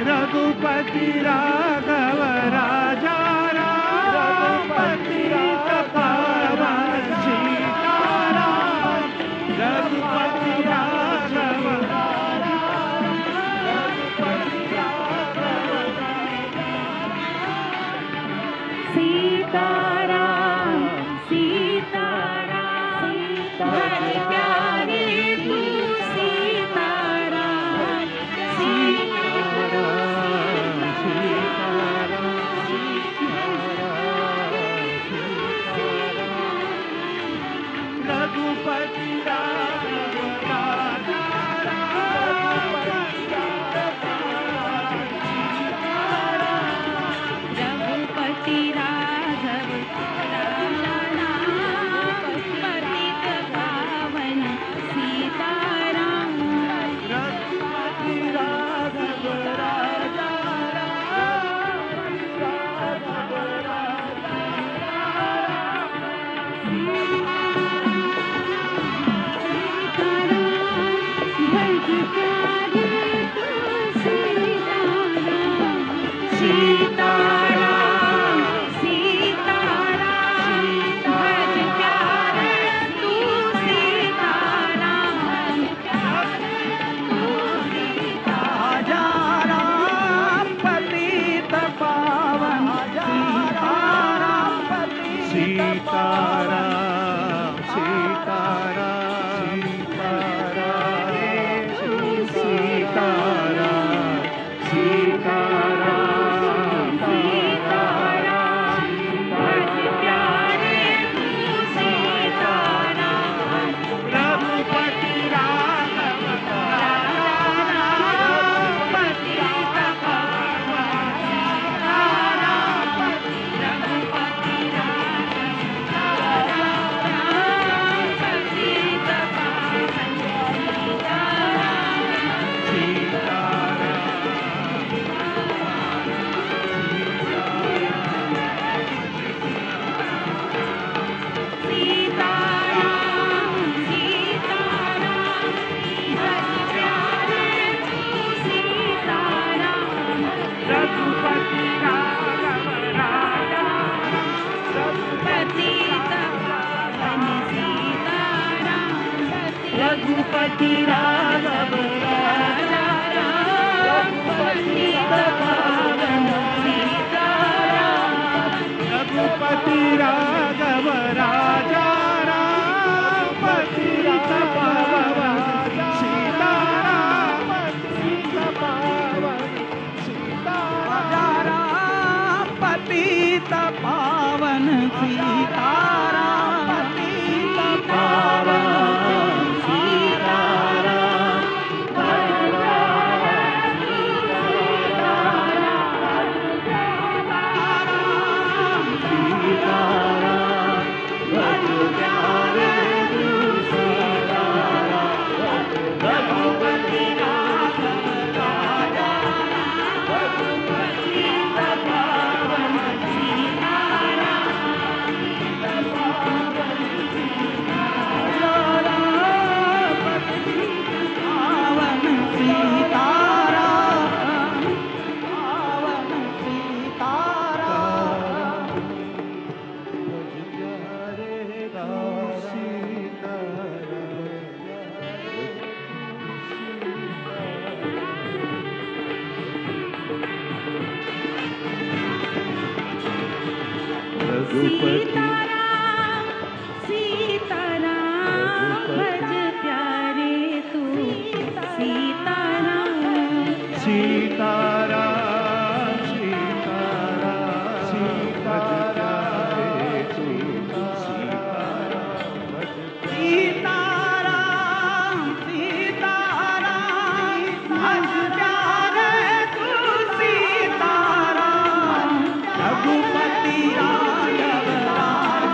रघुपति राघव राजा राम, पतित पावन सीताराम। रघुपति राघव सीताराम सीताराम हरि प्यारे तू सीताराम। सीताराम रघुपति राघव राजा राम, रघुपति राघव राजा राम, पतित पावन सीताराम। रघुपति राघव राजा भज प्यारे तू सीताराम। सीताराम सीताराम भज प्यारे तू सीताराम। राजा राम, पतित पावन सीताराम। सीताराम सीताराम सीताराम सीताराम सीताराम भज प्यारे तू सीताराम। रघुपति राघव राम, पतित पावन सीताराम। रघुपति राघव पतित पावन सीताराम। सीताराम भज प्यारे तू सीताराम। रघुपति राघव राजा पतित पावन सीताराम। रघुपति राघव राजा पतित पावन सीताराम। रघुपति राघव राजा राम, पतित पावन सीताराम। पतित पावन सीताराम, पतित पावन सीताराम। पतित पावन सीताराम। सीताराम सीताराम भज प्यारे तू सीताराम। सीताराम सीताराम सीताराम सीताराम सीताराम भज प्यारे तू सीताराम। रघुपति राघव राजा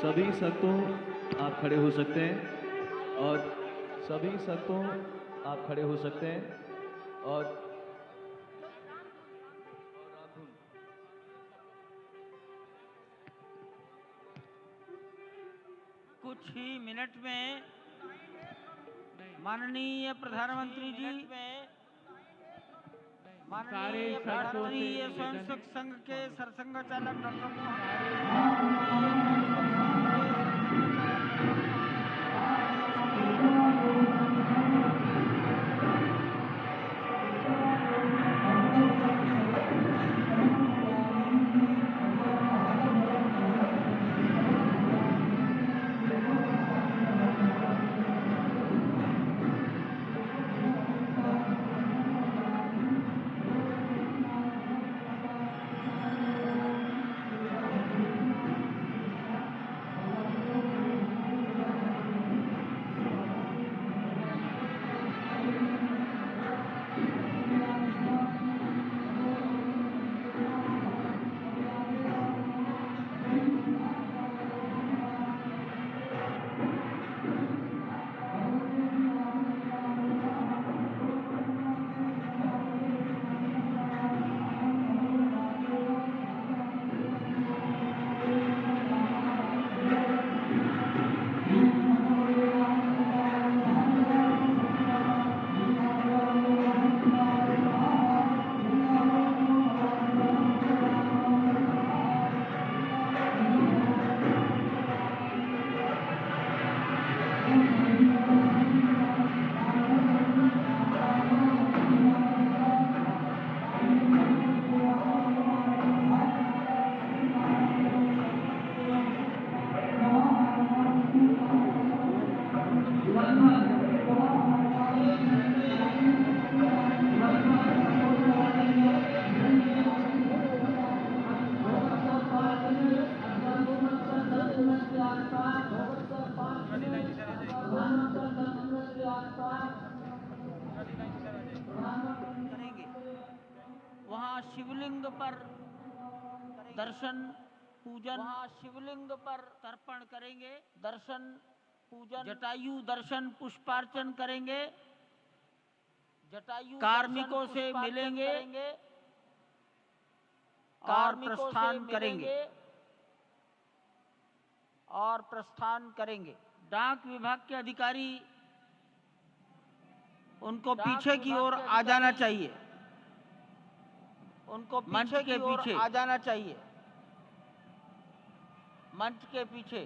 सभी संतों आप खड़े हो सकते हैं और सभी संतों आप खड़े हो सकते हैं और कुछ ही मिनट में माननीय प्रधानमंत्री जी माननीय भारतीय स्वयंसेवक संघ के सरसंघ चालक डॉक्टर करेंगे। वहाँ शिवलिंग पर दर्शन पूजन, वहाँ शिवलिंग पर तर्पण करेंगे, दर्शन पूजन, जटायु दर्शन पुष्पार्चन करेंगे, जटायु कार्मिकों से मिलेंगे और प्रस्थान करेंगे डाक विभाग के अधिकारी उनको पीछे की ओर आ जाना चाहिए, उनको मंच के पीछे आ जाना चाहिए, मंच के पीछे।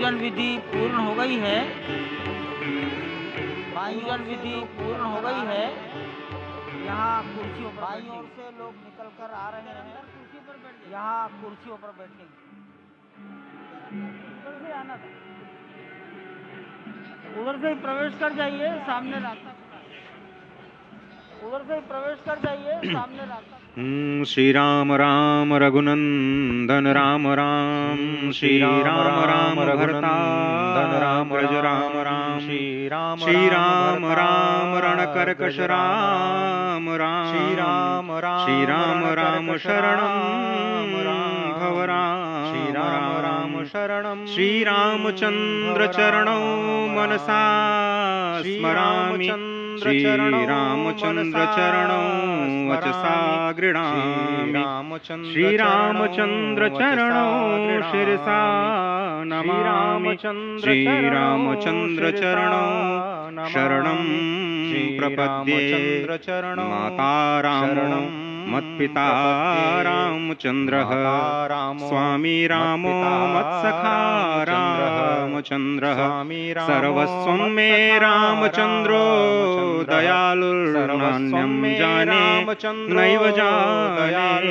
पूजन विधि पूर्ण हो गई है। पूजन विधि पूर्ण हो गई है। यहाँ कुर्सियों पर बाईं ओर से लोग निकल कर आ रहे हैं। कुर्सी पर बैठ, यहाँ कुर्सियों पर बैठेंगे। उधर से आना था, उधर से ही प्रवेश कर जाइए, सामने रास्ता खुला है। उधर से ही प्रवेश कर जाइए, सामने रास्ता। श्री राम राम रघुनंदन राम राम, श्री राम राम भरतान राम रज राम राम, श्री राम राम रणकर्कश राम राम, श्री राम राम शरणं भव राम, श्री राम शरणं, श्री रामचंद्र चरणौ मनसा स्मरामि, श्री रामचंद्र चरणौ वचसा गृह्णामि, श्री रामचंद्र चरणौ शिरसा नमामि, श्री रामचंद्र चरणौ शरणं प्रपद्ये, माता रामो मत्पिता रामचंद्रः, स्वामी रामो मत्सखा रामचंद्रः, सर्वस्वं मे रामचंद्रो दयालुर्नान्यं जाने नैव जाने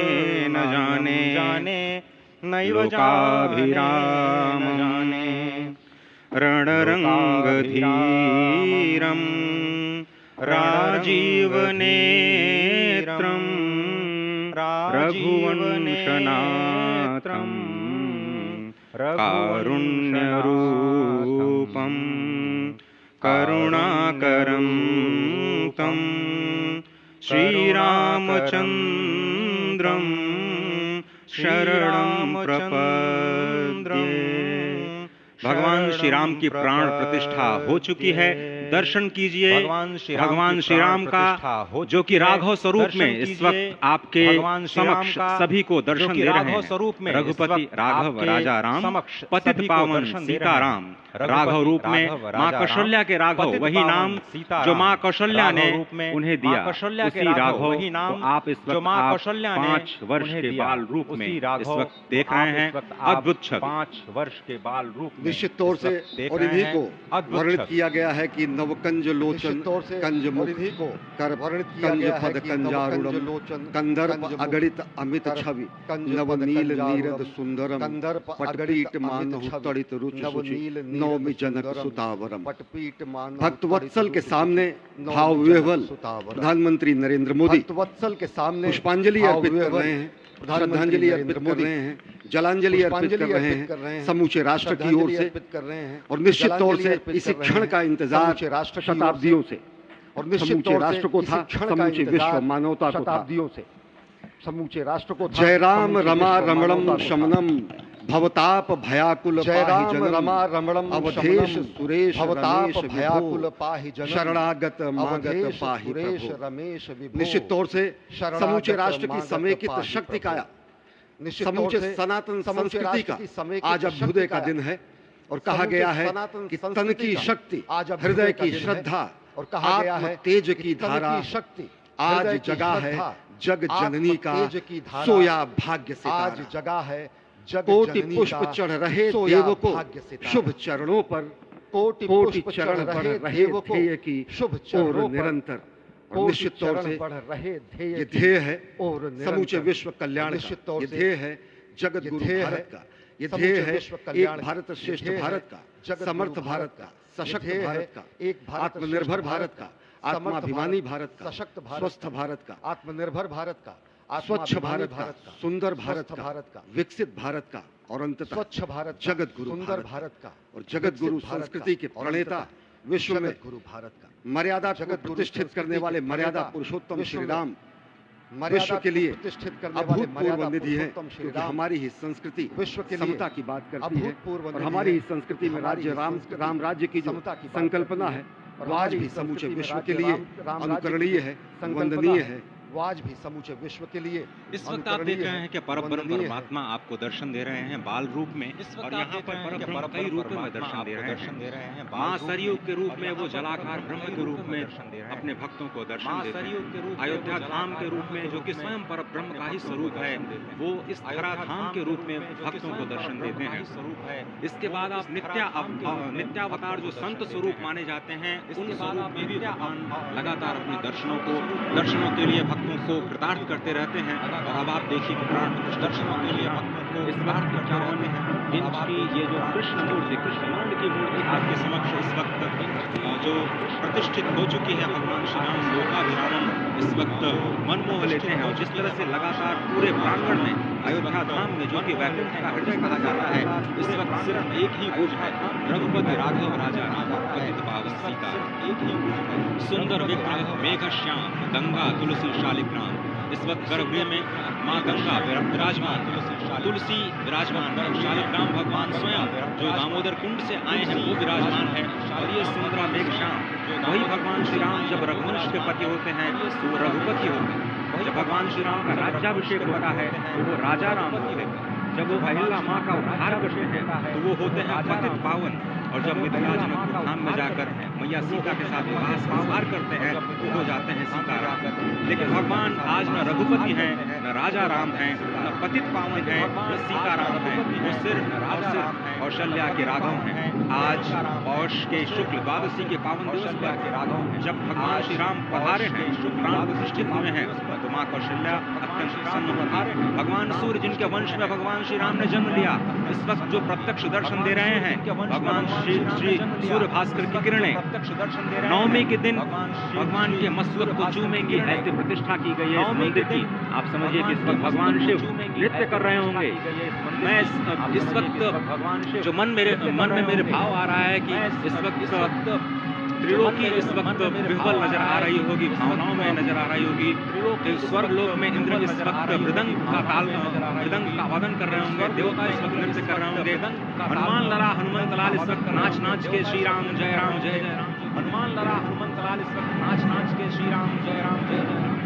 न जाने नैव लोकाभिराम जाने, रणरंगधीरं राजीवनेत्रं रघुवंशनाथं कारुण्यरूपं करुणाकरं तं श्रीरामचन्द्रं शरणं प्रपद्ये। भगवान श्री राम की प्राण प्रतिष्ठा हो चुकी है। दर्शन कीजिए भगवान श्री राम का, जो कि राघव स्वरूप में इस वक्त आपके समक्ष सभी को दर्शन दे रहे हैं। रघुपति राघव राजा राम, पतित पावन सीताराम, राघव रूप में माँ कौशल्या के राघव, वही नाम जो माँ कौशल्या ने उन्हें दिया, उसी राघव को आप इस वक्त 5 वर्ष के बाल रूप में इस वक्त देख रहे हैं। अद्भुत छवि, 5 वर्ष के बाल रूप में निश्चित तौर से और इन्हीं को वर्णित किया गया है कि नवकंज लोचन कंज मुख कर कंज पद कंजारूढ़ कंदर्प अगणित अमित छवि नवनील नीरद सुंदरम पटपीट मानहु तड़ित रुचि सुचि नवमी जनक सुतावरम। भक्तवत्सल के सामने भाव विह्वल प्रधानमंत्री नरेंद्र मोदी भक्तवत्सल के सामने पुष्पांजलि अर्पित कर रहे हैं, श्रद्धांजलि अर्पित कर रहे हैं, जलांजलि अर्पित कर रहे हैं समूचे राष्ट्र की ओर से। और निश्चित तौर से इसी क्षण का इंतजार शताब्दियों से, और निश्चित तौर राष्ट्र को था, समूचे विश्व मानवता को शताब्दियों से, समूचे राष्ट्र को। जय राम रमा रमणम शमनम भवताप भयाकुल पाहि रमा रमणम अवधेश सुरेश भवताप भयाकुल पाहि शरणागत मागत पाहि रमेश। निश्चित तौर से समूचे राष्ट्र की समेकित शक्ति का, समूचे सनातन संस्कृति का आज अभ्युदय का दिन है। और कहा गया है कि तन की शक्ति, हृदय की श्रद्धा और कहा गया है तेज की धारा शक्ति आज जगा है जग जननी का सोया भाग्य से। आज जगा है कोटि पुष्प चढ़ रहे देव को शुभ चरणों पर, कोटि चरण बढ़ रहे ध्येय की शुभ और निरंतर। और निश्चित तौर से ये ध्येय है समूचे विश्व कल्याण का, ये ध्येय है जगत गुरु भारत का, ये ध्येय है एक भारत श्रेष्ठ भारत का, समर्थ भारत का, सशक्त भारत का, एक आत्मनिर्भर भारत का, आत्माभिमानी भारत का, सशक्त स्वस्थ भारत का, आत्मनिर्भर भारत का, स्वच्छ भारत का, सुंदर भारत का, विकसित भारत का, और अंततः स्वच्छ भारत, जगत गुरु सुंदर भारत का, और जगत गुरु संस्कृति के प्रणेता विश्व में गुरु भारत का, मर्यादा को प्रतिष्ठित करने वाले मर्यादा पुरुषोत्तम श्री राम विश्व के लिए अभूतपूर्व निधि है। क्योंकि हमारी ही संस्कृति विश्व के समता की बात करती है, और हमारी ही संस्कृति में राज्य राम राज्य की जो संकल्पना है वो आज भी समूचे विश्व के लिए अनुकरणीय है, वंदनीय है, वो आज भी समूचे विश्व के लिए इस वक्त आप देख रहे हैं कि परब्रह्म परमात्मा आपको दर्शन दे रहे हैं बाल रूप में, और यहाँ पर परब्रह्म कई रूपों में दर्शन दे रहे हैं। माँ सरयू के रूप में वो जलाकार ब्रह्म के रूप में अपने भक्तों को दर्शन देते हैं। अयोध्या धाम के रूप में, जो कि स्वयं परब्रह्म का ही स्वरूप है, वो इस धरा धाम के रूप में भक्तों को दर्शन देते हैं। इसके बाद आप नित्यावतार जो संत स्वरूप माने जाते हैं, उन स्वरूप में भी भगवान लगातार अपने दर्शनों के लिए भक्तों को कृतार्थ करते रहते हैं। और अब आप देखिए कि प्राण प्रतिष्ठा दर्शनों के लिए भक्तों को इस बात को क्या होते हैं। इनकी ये जो कृष्ण मूर्ति, कृष्णांड की मूर्ति आपके समक्ष इस वक्त जो प्रतिष्ठित हो चुकी है, भगवान श्री राम लोकाभिरामम इस वक्त मनमोह लेते हैं। और जिस तरह से लगातार पूरे प्रांगण में अयोध्या धाम में, जो कि वैकुंठ का हृदय कहा जाता है, इस वक्त सिर्फ एक ही गुज है, रघुपति राघव राजा राम पतित पावन सीता। एक ही गुज है, सुंदर विग्रह मेघ श्याम गंगा तुलसी शालिग्राम। इस वक्त गर्भगृह में माँ गंगा विराजमान, तुलसी विराजमान है, शालिग्राम भगवान स्वयं जो दामोदर कुंड से आए हैं वो विराजमान है। और ये सुंदरा मेघ श्याम, वही भगवान श्री राम जब रघुवंश के पति होते हैं तो वो रघुपति होते हैं। जब भगवान श्री राम का राज्याभिषेक होता है तो वो राजा राम होते हैं। जब वो अहिल्या माँ का उद्धार करते हैं तो वो होते हैं पतित पावन। और जब मिथिला जनकपुर धाम में जाकर मैया सीता के साथ विवाह संस्कार करते हैं तो हो जाते हैं सीताराम। लेकिन भगवान आज न रघुपति हैं, न राजा राम हैं, न पतित पावन हैं, न सीताराम हैं। वो सिर्फ और सिर्फ कौशल्या के राघव हैं। आज पौष के शुक्ल द्वादशी के पावन दिवस पर जब भगवान श्री राम पधारे हैं, प्राण प्रतिष्ठित हुए हैं, तो माँ कौशल्या अत्यंत प्रसन्न होती। भगवान सूर्य जिनके वंश में भगवान श्री राम ने जन्म लिया, इस वक्त जो प्रत्यक्ष दर्शन दे रहे हैं, भगवान श्री सूर्य भास्कर की किरणें नवमी के दिन भगवान के मस्तक को चूमेंगी। ऐसी प्रतिष्ठा की गई है इस मंदिर की। आप समझिए कि इस वक्त भगवान शिव नृत्य कर रहे होंगे। मैं इस वक्त जो मन में मेरे भाव आ रहा है कि इस वक्त त्रिलोकी इस वक्त विह्वल नजर आ रही होगी, भावनाओं में नजर आ रही होगी। स्वर्ग लोक में इंद्र इस वक्त मृदंग का वादन कर रहे होंगे, देवता इस वक्त नृत्य कर रहे होंगे। हनुमान लड़ा हनुमंत लाल इस वक्त नाच के श्री राम जय राम जय जय राम। हनुमान लड़ा हनुमंत लाल इस वक्त नाच के श्री राम जय राम जय जय राम।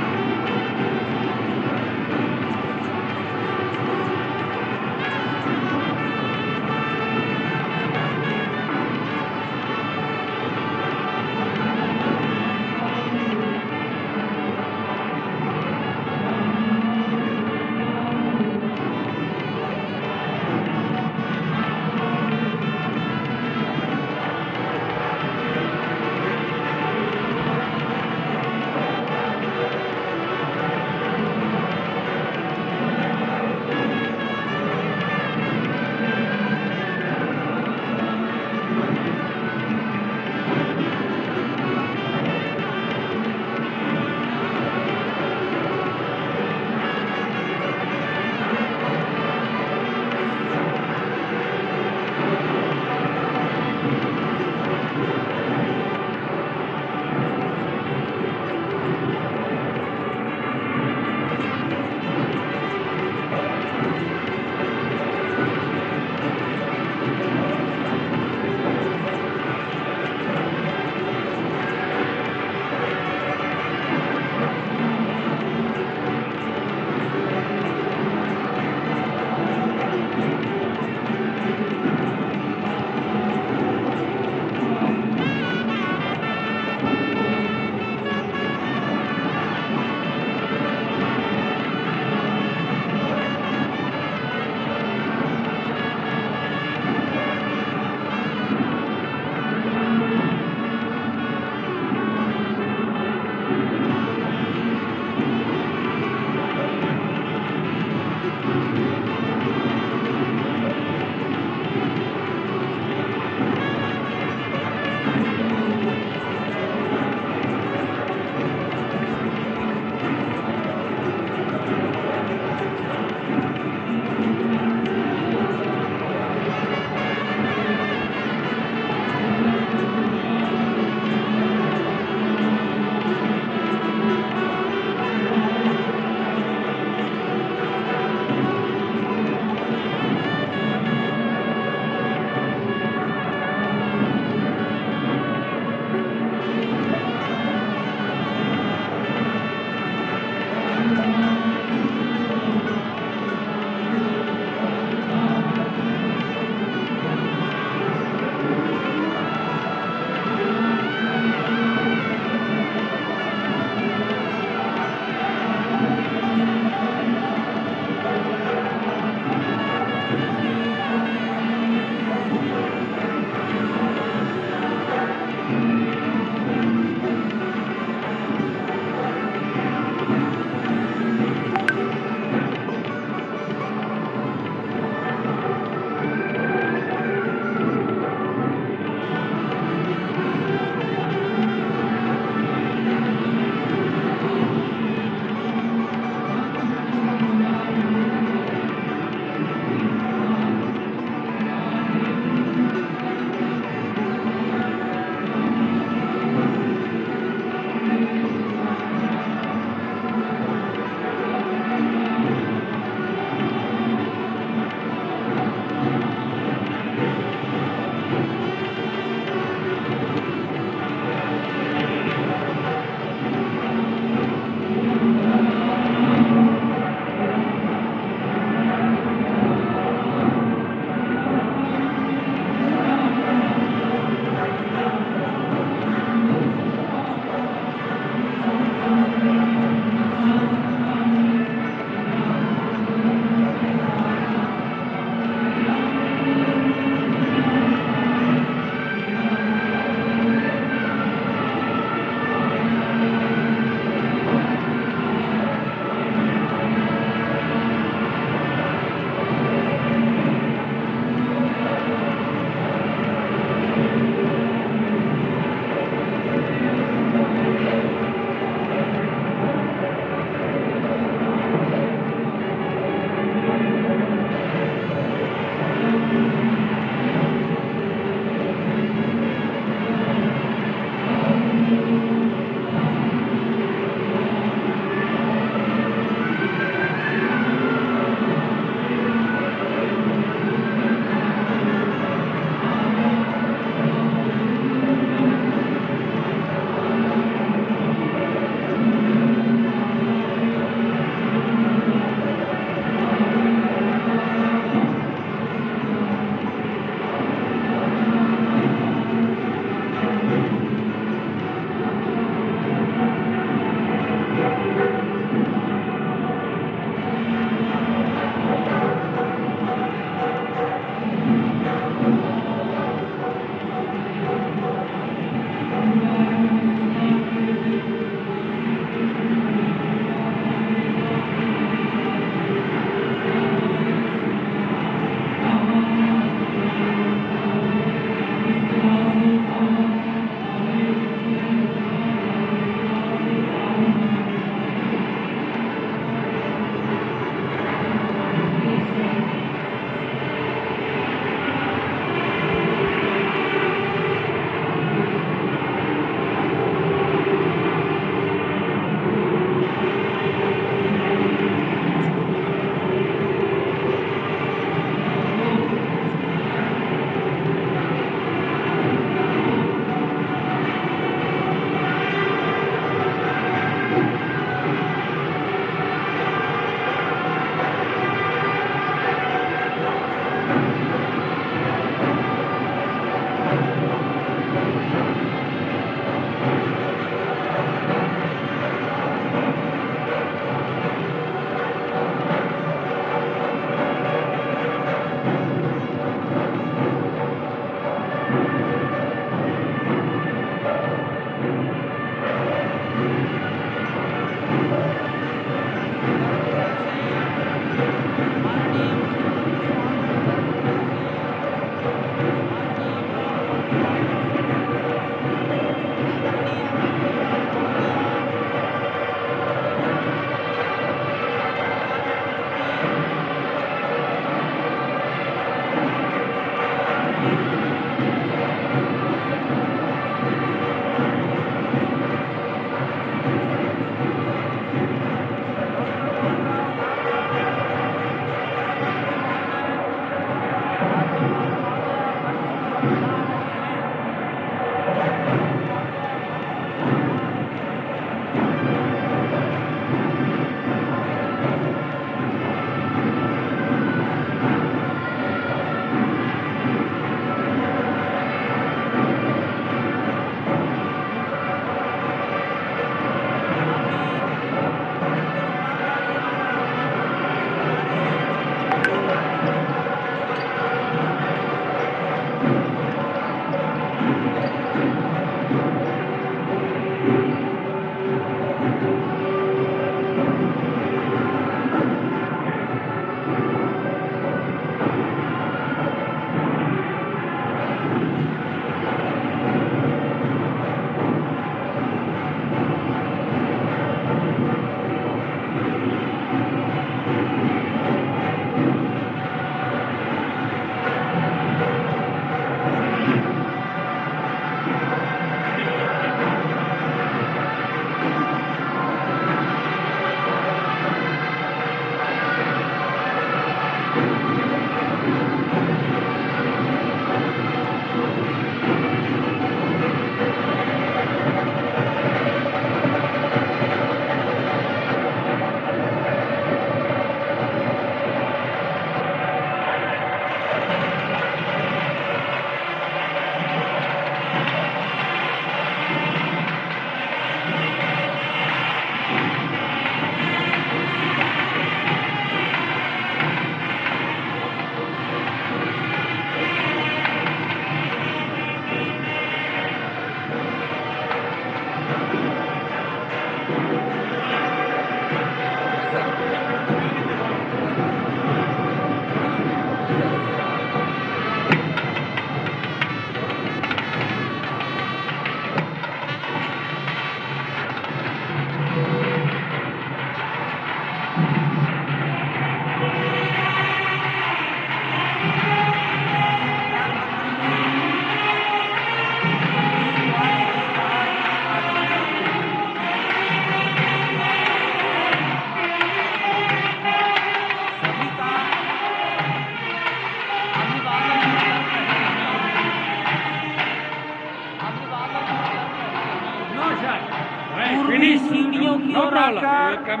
सभी सीढ़ियों की ओर आकर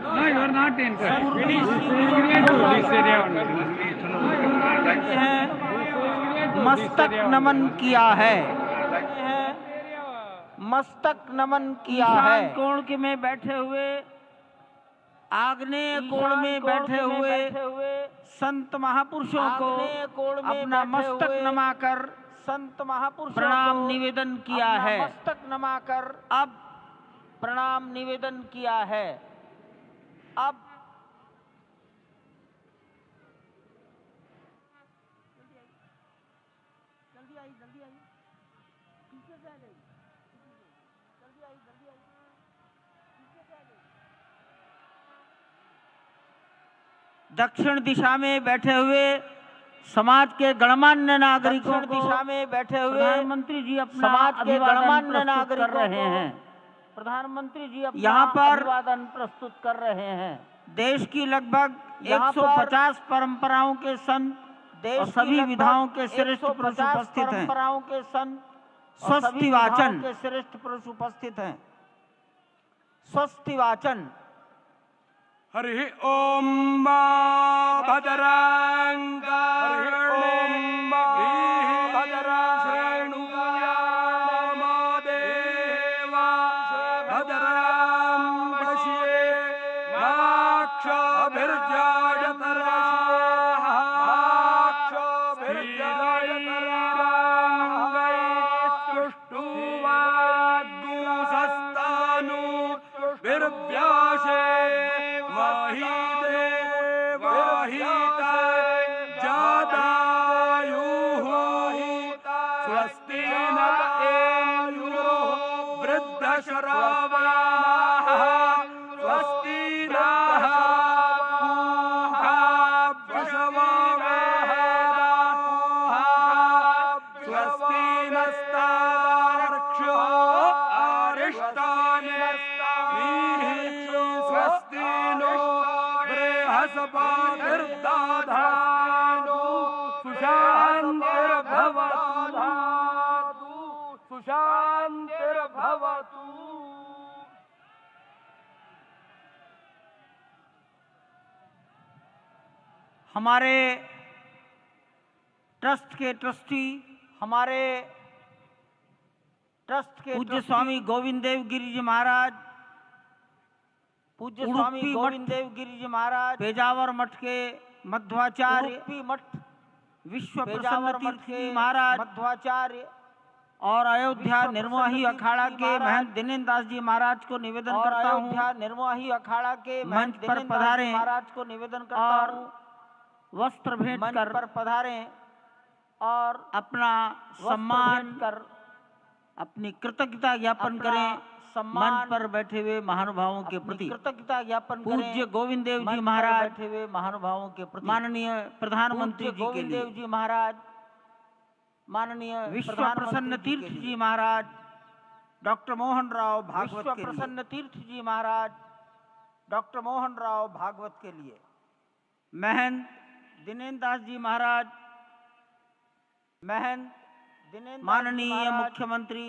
No, you are not interested. सभी मस्तक नमन किया है, मस्तक नमन किया है। कोण के में बैठे हुए, आग्नेय कोण में बैठे हुए संत महापुरुषों को अपना मस्तक नमाकर संत महापुरुषों प्रणाम निवेदन किया है। मस्तक नमाकर अब प्रणाम निवेदन किया है। अब दक्षिण दिशा में बैठे हुए समाज के गणमान्य नागरिकों को दिशा में बैठे हुए प्रधानमंत्री जी अपना समाज के गणमान्य नागरिक कर रहे हैं। प्रधानमंत्री जी अपना यहाँ पर अभिवादन प्रस्तुत कर रहे हैं। देश की लगभग 150 परंपराओं के संत, देश सभी विधाओं के श्रेष्ठ पुरुष उपस्थित हैं। परंपराओं के संत स्वस्ति वाचन के श्रेष्ठ पुरुष उपस्थित हैं। स्वस्ति वाचन। हरि ओम भद्रं कर्णेम भद्रं देवा भद्रं पश्येमाक्षभिर्जयतरा तुष्टुवाग्गुसस्तानु विर्व्यासे स्वस्ति न वृद्धशरावाः स्वस्ति नः स्वस्ति नस्तार्क्ष्यो अरिष्टानि स्वस्ति नो बृहस्पतिर्दधातु सुशान्तिर्भवतु सुशान्तिर्भवतु। हमारे ट्रस्ट के ट्रस्टी, हमारे ट्रस्ट के पूज्य स्वामी गोविंद देव गिरि जी महाराज, पूज्य स्वामी गोविंद देव गिरि जी महाराज, पेजावर मठ के मध्वाचार्य, मठ विश्व प्रसन्न तीर्थ जी महाराज मध्वाचार्य और अयोध्या निर्मोही अखाड़ा के महंत दिनेन्द्र दास जी महाराज को निवेदन करता हूँ। अयोध्या निर्मोही अखाड़ा के मंच पर पधारे महाराज को निवेदन करता हूँ, वस्त्र भेंट कर पधारें और अपना सम्मान कर अपनी कृतज्ञता ज्ञापन करें। मंच पर बैठे हुए महानुभावों के प्रति कृतज्ञता ज्ञापन करें। पूज्य गोविंद देव जी महाराज बैठे हुए महानुभावों के प्रति, माननीय प्रधानमंत्री गोविंद देव जी महाराज, माननीय विश्व प्रसन्न तीर्थ जी महाराज, डॉक्टर मोहन राव भागवत, विश्व प्रसन्न तीर्थ जी महाराज, डॉक्टर मोहन राव भागवत के लिए, महंत दिनेन्द्र दास जी महाराज, महंत दिनेन्द्र, माननीय मुख्यमंत्री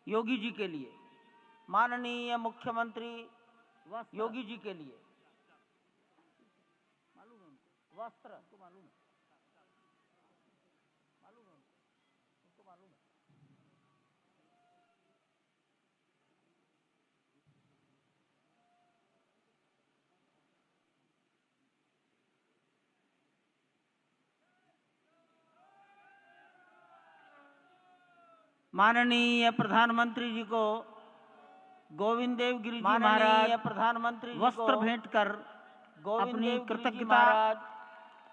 योगी जी के लिए, माननीय मुख्यमंत्री योगी जी के लिए वस्त्र तो मालूम है, माननीय प्रधानमंत्री जी को गोविंद देव गिरि जी महाराज प्रधानमंत्री वस्त्र भेंट कर अपनी कृतज्ञता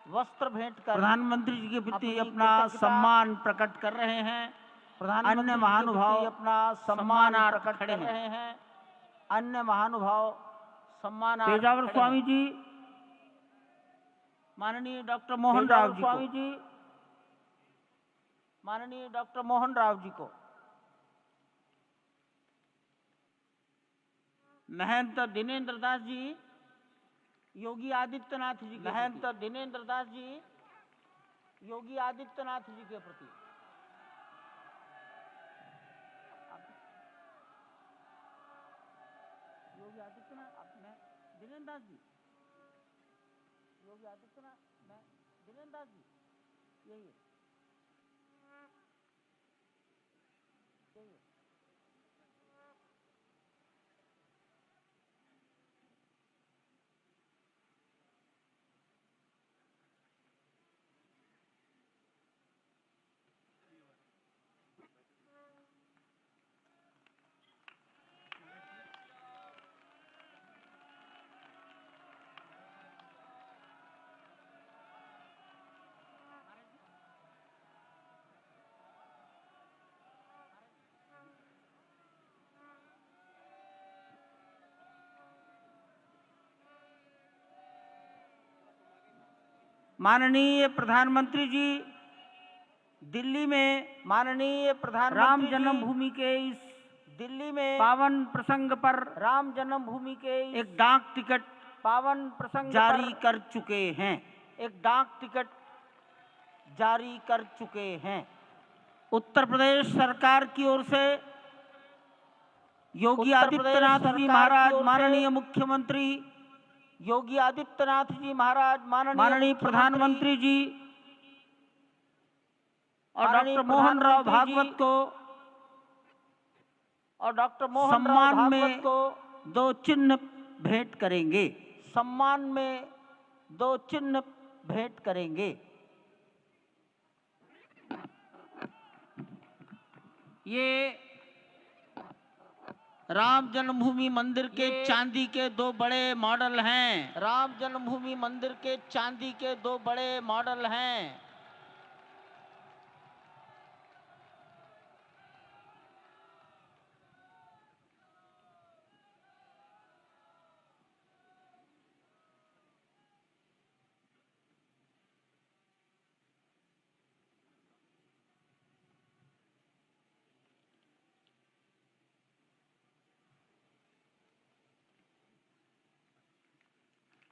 वस्त्र भेंट कर प्रधानमंत्री जी के प्रति अपना सम्मान प्रकट कर रहे हैं। अन्य महानुभाव अपना सम्मान प्रकट कर रहे हैं। अन्य महानुभाव सम्मान पेजावर स्वामी जी, माननीय डॉक्टर मोहन राव जी, स्वामी जी, माननीय डॉक्टर मोहन राव जी को, महंत दिनेन्द्र दास जी, योगी आदित्यनाथ जी, महंत दिनेन्द्र दास जी योगी आदित्यनाथ जी के प्रति योगी आदित्यनाथ, मैं दिनेन्द्र दास जी, योगी आदित्यनाथ, मैं दिनेन्द्र दास जी, यही है, यही है। माननीय प्रधानमंत्री जी दिल्ली में माननीय प्रधानमंत्री राम जन्मभूमि के इस दिल्ली में पावन प्रसंग पर राम जन्मभूमि के एक डाक टिकट पावन प्रसंग जारी कर चुके हैं, एक डाक टिकट जारी कर चुके हैं। उत्तर प्रदेश सरकार की ओर से योगी आदित्यनाथ जी महाराज माननीय मुख्यमंत्री योगी आदित्यनाथ जी महाराज माननीय प्रधानमंत्री जी और डॉक्टर मोहन राव भागवत को सम्मान में 2 चिन्ह भेंट करेंगे, सम्मान में 2 चिन्ह भेंट करेंगे। ये राम जन्मभूमि मंदिर के चांदी के 2 बड़े मॉडल हैं, राम जन्मभूमि मंदिर के चांदी के 2 बड़े मॉडल हैं।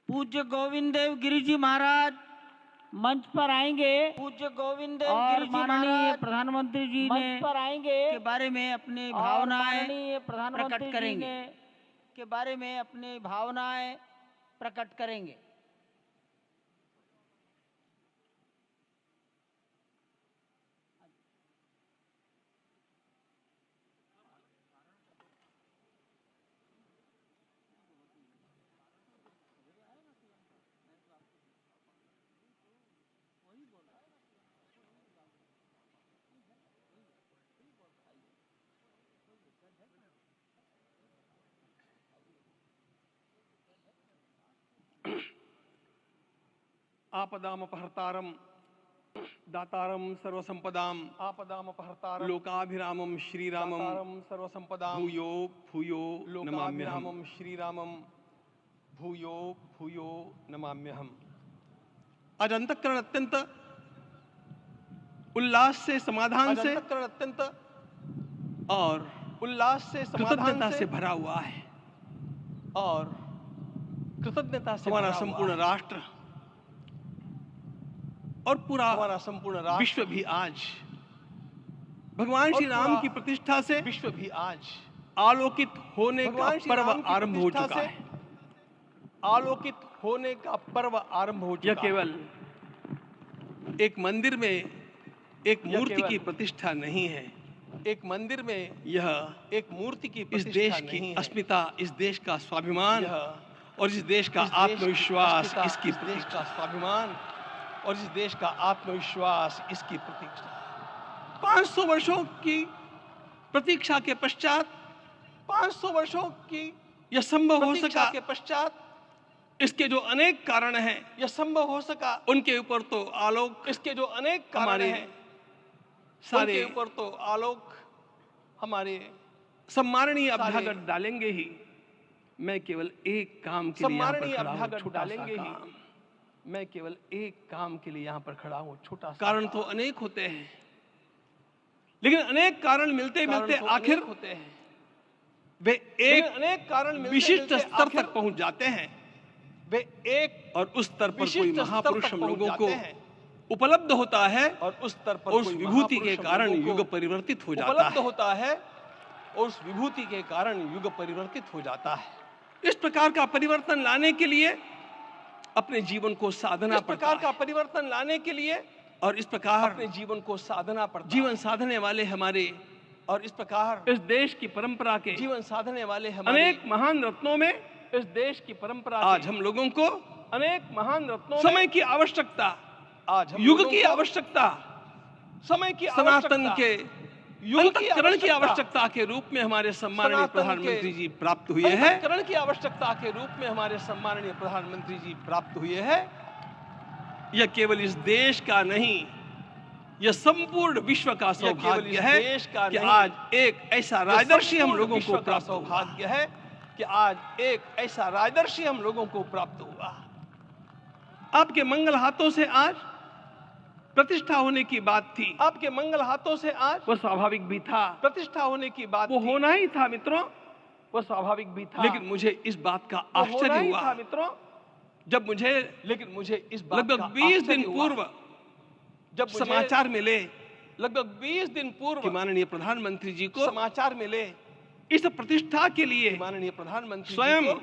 पूज्य गोविंद देव गिरि जी महाराज मंच पर आएंगे। पूज्य गोविंद देव गिरि जी माननीय प्रधानमंत्री जी मंच पर आएंगे के बारे में अपनी भावनाएं प्रकट करेंगे, के बारे में अपनी भावनाएं प्रकट करेंगे। आपदामपहर्तारं दातारं सर्वसंपदाम् आपदामपहर्तारं लोकाभिरामं श्रीरामं सर्वसंपदां भूयो भूयो लोकाभिरामं श्रीरामं भूयो भूयो नमाम्यहम्। आज अंतःकरण अत्यंत उल्लास से, समाधान से, अत्यंत और उल्लास से, कृतज्ञता से भरा हुआ है और कृतज्ञता से हमारा संपूर्ण राष्ट्र और पूरा हमारा संपूर्ण विश्व भी आज भगवान श्री राम की प्रतिष्ठा से विश्व भी आज आलोकित होने का पर्व आरंभ हो चुका है। आलोकित होने का पर्व आरंभ हो चुका है। यह केवल एक मंदिर में एक मूर्ति की प्रतिष्ठा नहीं है, एक मंदिर में यह एक मूर्ति की इस देश की अस्मिता, इस देश का स्वाभिमान और इस देश का आत्मविश्वास, इसकी देश का स्वाभिमान और इस देश का आत्मविश्वास, इसकी प्रतीक्षा। 500 वर्षों की प्रतीक्षा के पश्चात, 500 वर्षों की यह संभव हो सका के पश्चात, इसके जो अनेक कारण हैं, यह संभव हो सका। उनके ऊपर तो आलोक, इसके जो अनेक कारण हैं, सारे ऊपर तो आलोक हमारे सम्माननीय अभ्यागत डालेंगे ही। मैं केवल एक काम के लिए सम्माननीय अभ्यागत डालेंगे ही। मैं केवल एक काम के लिए यहाँ पर खड़ा हूँ, छोटा सा। कारण तो अनेक होते हैं, लेकिन अनेक कारण मिलते मिलते आखिर होते हैं वे एक अनेक कारण विशिष्ट स्तर तक पहुंच जाते हैं। वे एक और उस स्तर पर कोई महापुरुष हम लोगों को उपलब्ध होता है और उस स्तर पर उस विभूति के कारण युग परिवर्तित हो जाता है। उपलब्ध होता है और उस विभूति के कारण युग परिवर्तित हो जाता है। इस प्रकार का परिवर्तन लाने के लिए अपने जीवन को साधना पड़ता है। परिवर्तन लाने के लिए और इस प्रकार अपने जीवन को साधना पड़ता, जीवन साधने वाले हमारे और इस प्रकार इस देश की परंपरा के जीवन साधने वाले हमारे अनेक महान रत्नों में इस देश की परंपरा आज हम लोगों को अनेक महान रत्नों समय की आवश्यकता, आज युग की आवश्यकता, समय की सनातन के अंतःकरण की आवश्यकता के रूप में हमारे सम्माननीय प्रधानमंत्री जी प्राप्त हुए हैं। अंतःकरण की आवश्यकता के रूप में हमारे सम्माननीय प्रधानमंत्री जी प्राप्त हुए हैं। यह केवल इस देश का नहीं, यह संपूर्ण विश्व का सौभाग्य है कि आज एक ऐसा राजदर्शी हम लोगों को प्राप्त सौभाग्य है कि आज एक ऐसा राजदर्शी हम लोगों को प्राप्त हुआ। आपके मंगल हाथों से आज प्रतिष्ठा होने की बात थी, आपके मंगल हाथों से आज वह स्वाभाविक भी था, प्रतिष्ठा होने की बात वो होना ही था मित्रों, वह स्वाभाविक भी था। लेकिन मुझे इस बात का आश्चर्य हुआ मित्रों, जब मुझे इस बात लगभग 20 दिन पूर्व जब समाचार मिले, लगभग 20 दिन पूर्व माननीय प्रधानमंत्री जी को समाचार मिले, इस प्रतिष्ठा के लिए माननीय प्रधानमंत्री स्वयं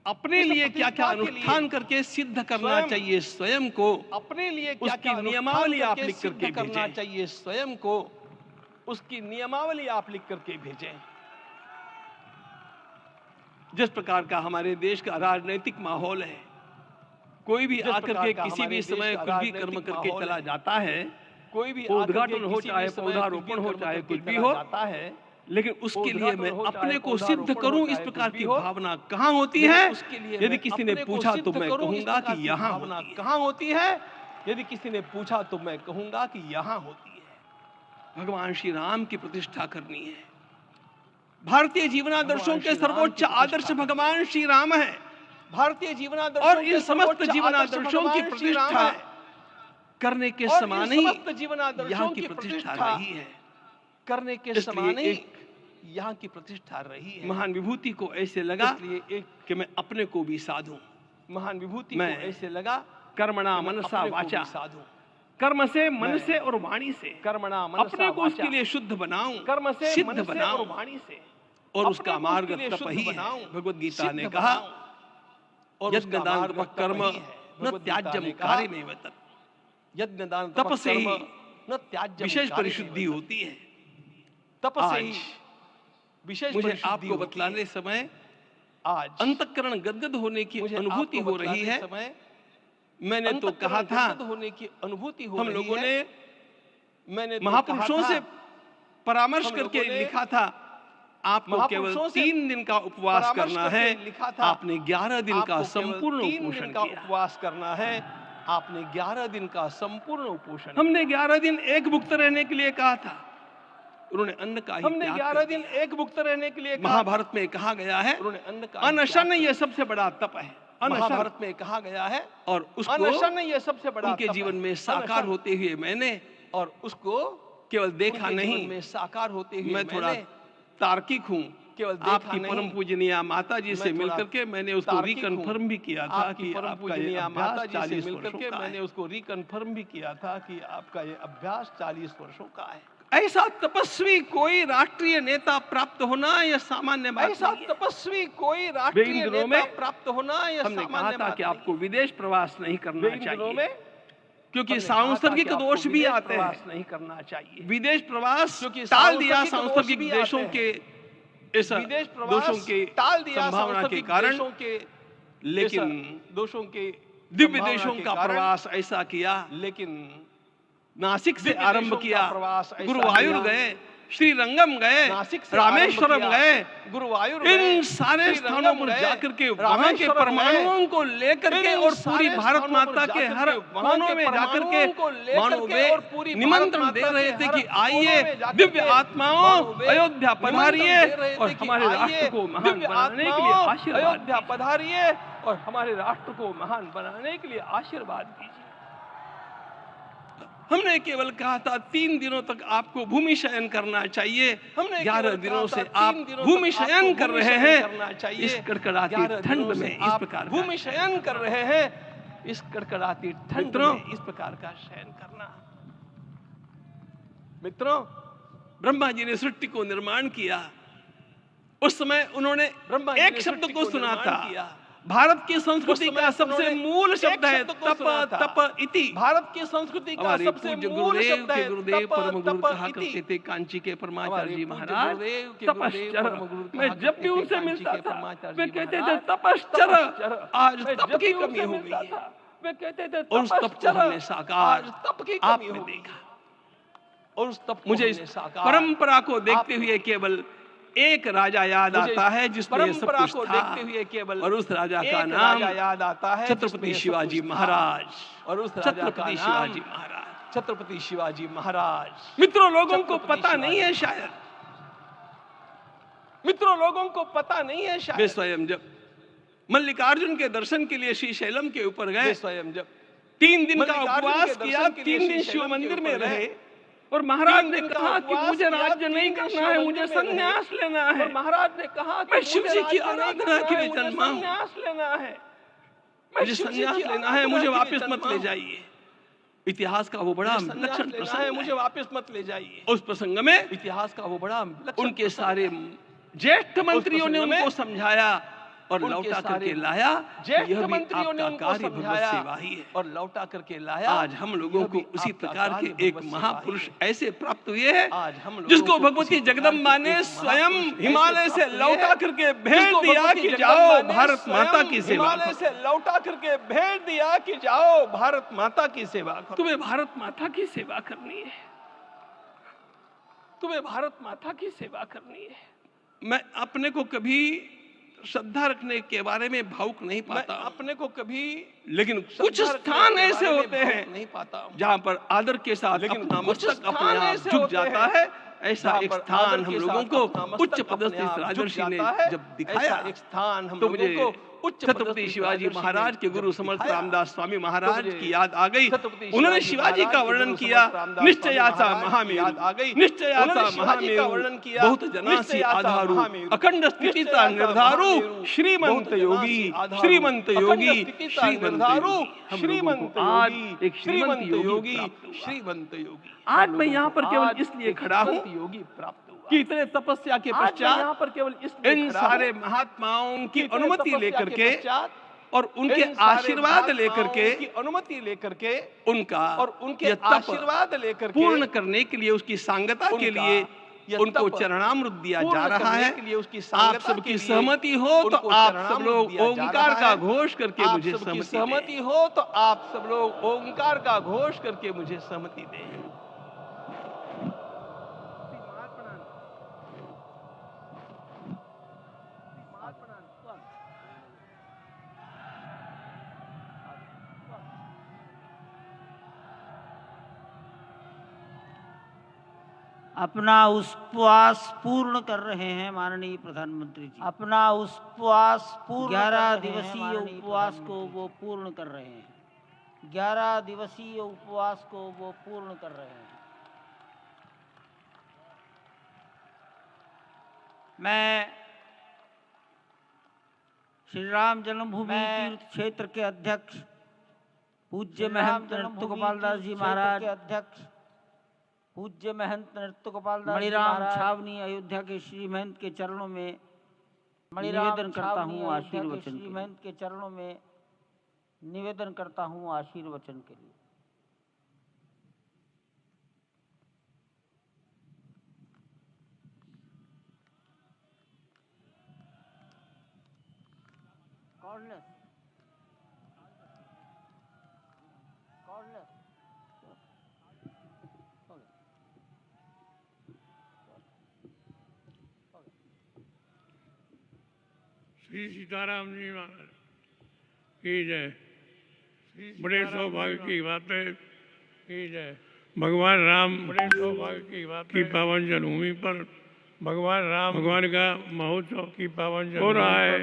अपने लिए क्या क्या अनुष्ठान करके सिद्ध करना चाहिए, स्वयं को अपने लिए क्या क्या नियमावली आप लिख करके करना चाहिए, स्वयं को उसकी नियमावली आप लिख करके भेजें। जिस प्रकार का हमारे देश का राजनीतिक माहौल है, कोई भी आकर के किसी भी समय कुछ भी कर्म करके चला जाता है, कोई भी उद्घाटन हो चाहे पौधारोपण हो चाहे कुछ भी हो जाता है, लेकिन उसके लिए मैं अपने को सिद्ध करूं, इस प्रकार की भावना कहां होती है? यदि किसी ने पूछा तो मैं कहूंगा कि यहां होना कहां होती है? यदि किसी ने पूछा तो मैं कहूंगा कि यहां होती है। भगवान श्री राम की प्रतिष्ठा करनी है। भारतीय जीवनादर्शों के सर्वोच्च आदर्श भगवान श्री राम है। भारतीय जीवनादर्श और इन समस्त जीवनादर्शों की प्रतिष्ठा करने के समान ही यहाँ की प्रतिष्ठा रही है, करने के समान ही यहाँ की प्रतिष्ठा रही है। महान विभूति को ऐसे लगा कि मैं अपने को भी साधूं। महान विभूति को ऐसे लगा कर्मणा मनसा वाचा साधूं, कर्म से मन से और वाणी से, कर्मणा अपने को उसके लिए शुद्ध बनाऊं, कर्म से सिद्ध बनाऊं और वाणी से, और उसका मार्ग तप ही है। भगवद गीता ने कहा यज्ञ दान तप कर्म न त्याज्यम कार्यमेव तत्, यज्ञ दान तप से ही न त्याज्य विशेष परिशुद्धि होती है। तप से ही विशेष मुझे आपको बतलाने समय आज अंतःकरण गदगद होने की अनुभूति हो रही है। मैंने तो कहा था होने की अनुभूति हो हम लोगों ने, मैंने महापुरुषों से परामर्श करके लिखा था आपको केवल 3 दिन का उपवास करना है, आपने 11 दिन का संपूर्ण उपोषण का उपवास करना है, आपने 11 दिन का संपूर्ण उपोषण। हमने 11 दिन एक भुक्त रहने के लिए कहा था, उन्होंने अन्न का ही हमने 11 दिन एक भुक्त रहने के लिए कहा। महाभारत में कहा गया है उन्होंने अन्न का अनशन ये सबसे बड़ा तप है। महाभारत में कहा गया है और उसको अनशन ये सबसे बड़ा उनके जीवन में साकार होते हुए मैंने, और उसको केवल देखा नहीं में साकार होते हुए मैं थोड़ा तार्किक हूँ, केवल आपकी परम पूजनीय माता जी से मिलकर के मैंने उसको रिकन्फर्म भी किया था कि आपका ये माता जी से मिलकर के मैंने उसको रिकन्फर्म भी किया था कि आपका ये अभ्यास 40 वर्षों का है। ऐसा तपस्वी कोई राष्ट्रीय नेता प्राप्त होना यह सामान्य बात, ऐसा तपस्वी कोई राष्ट्रीय नेता प्राप्त होना यह सामान्य बात कि आपको विदेश प्रवास नहीं करना चाहिए, क्योंकि सांसर्गिक दोष भी आते हैं, नहीं करना चाहिए विदेश प्रवास, क्योंकि टाल दिया सांसर्गिक देशों के इस विदेश दोषों के टाल दिया संभावना के कारण, लेकिन दोषों के दिव्य देशों का प्रवास ऐसा किया, लेकिन नासिक से आरंभ किया, गुरुवायूर गए, श्रीरंगम गए, रामेश्वरम गए, गुरुवायूर, इन सारे स्थानों पर जाकर के वहां के परमाणुओं को लेकर के और पूरी भारत माता के हर कोनों में जाकर के मानव वे निमंत्रण दे रहे थे कि आइए दिव्य आत्माओं अयोध्या पधारिए और हमारे राष्ट्र को महान बनाने के लिए आशीर्वाद, अयोध्या पधारिए और हमारे राष्ट्र को महान बनाने के लिए आशीर्वाद दीजिए। हमने केवल कहा था 3 दिनों तक आपको भूमि शयन करना चाहिए, हमने 11 दिनों से आप भूमि शयन कर रहे हैं। इस कड़कड़ाती ठंड में इस प्रकार भूमि शयन कर रहे हैं, इस कड़कड़ाती ठंड में इस प्रकार का शयन करना। मित्रों, ब्रह्मा जी ने सृष्टि को निर्माण किया, उस समय उन्होंने एक शब्द को सुना था। भारत की संस्कृति का सबसे मूल शब्द है तप तप इति। भारत की संस्कृति का सबसे मूल शब्द है गुरुदेव परम गुरु कहा करते थे कांची के परमाचार्य जी महाराज तपश्चर। मैं जब भी उनसे मिलता था वे कहते थे तपश्चर। आज तप की कमी हो गई है। वे कहते थे उस तप को हमने साकार आपने देखा। और उस तप मुझे इस परंपरा को देखते हुए केवल एक राजा याद आता है जिसने सब कुछ था, देखते हुए केवल और उस राजा का नाम याद आता है छत्रपति शिवाजी महाराज। और उस छत्रपति शिवाजी महाराज, छत्रपति शिवाजी महाराज। मित्रों, लोगों को पता नहीं है शायद, मित्रों लोगों को पता नहीं है शायद। वे स्वयं जब मल्लिकार्जुन के दर्शन के लिए श्री शैलम के ऊपर गए, स्वयं जब 3 दिन का उपवास किया, 3 दिन शिव मंदिर में रहे और महाराज ने कहा कि मुझे राज्य नहीं करना है, मुझे संन्यास लेना है। महाराज ने कहा मैं शिव जी की आराधना के लिए जन्मा हूं, संन्यास लेना है, मुझे संन्यास लेना है, मुझे वापस मत ले जाइए। इतिहास का वो बड़ा लक्षण प्रसंग है, मुझे वापस मत ले जाइए। उस प्रसंग में इतिहास का वो बड़ा उनके सारे ज्येष्ठ मंत्रियों ने उनको समझाया और लौटा करके लाया। ज्येष्ठ मंत्रियों ने उनको समझाया सेवा ही है और लौटा करके लाया। आज हम लोगों को उसी प्रकार के एक महापुरुष ऐसे प्राप्त हुए हैं आज हम जिसको भगवती जगदम्बा ने स्वयं हिमालय से लौटा करके भेज दिया कि जाओ भारत माता की सेवा। हिमालय से लौटा करके भेज दिया कि जाओ भारत माता की सेवा। तुम्हें भारत माता की सेवा करनी है, तुम्हें भारत माता की सेवा करनी है। मैं अपने को कभी श्रद्धा रखने के बारे में भावुक नहीं पाता अपने को कभी, लेकिन कुछ स्थान ऐसे होते हैं नहीं पाता जहां पर आदर के साथ अपना मस्तक अपने आप झुक जाता है। ऐसा एक स्थान हम लोगों को उच्च पदस्थ राजर्षि ने जब दिखाया, एक स्थान हम लोगों को छत्रपति शिवाजी महाराज के गुरु समर्थ रामदास स्वामी महाराज की याद आ गई। उन्होंने शिवाजी का वर्णन किया, निश्चयाचा महामेरु आ गई, निश्चयाचा महामेरु वर्णन किया, बहुत जनासी आधारु अखंड स्थितिता निर्धारु श्रीमंत योगी, श्रीमंत योगी, श्रीमंत श्रीमंत योगी, एक श्रीमंत योगी, श्रीमंत योगी। आज मैं यहाँ पर केवल इसलिए खड़ा हूँ योगी प्राप्त कि इतने तपस्या के पश्चात यहाँ पर केवल इन सारे महात्माओं की अनुमति लेकर के और उनके आशीर्वाद लेकर के अनुमति लेकर के उनका और उनके आशीर्वाद लेकर पूर्ण करने के लिए उसकी सांगता के लिए उनको चरणामृत दिया जा रहा है। आप सबकी सहमति हो तो आप सब लोग ओंकार का घोष करके मुझे सहमति हो तो आप सब लोग ओंकार का घोष करके मुझे सहमति दें। अपना उपवास पूर्ण कर रहे हैं माननीय प्रधानमंत्री जी। अपना उपवास पूर्ण 11 दिवसीय उपवास को वो पूर्ण कर रहे हैं। 11 दिवसीय उपवास को वो पूर्ण कर रहे हैं। मैं श्री राम जन्मभूमि तीर्थ क्षेत्र के अध्यक्ष पूज्य महंत नृत्य गोपाल दास जी महाराज के अध्यक्ष पूज्य महंत नृत्य गोपाल दास मणिराम छावनी अयोध्या के श्री महंत के चरणों में निवेदन करता हूँ आशीर्वचन। श्री महंत के चरणों में निवेदन करता हूँ आशीर्वचन के लिए। श्री सीताराम जी महाराज की जय। बड़े सौभाग्य की बात है की जय। भगवान राम बड़े सौभाग्य की बात की पावन जन्मभूमि पर भगवान राम भगवान का महोत्सव की पावन हो रहा है।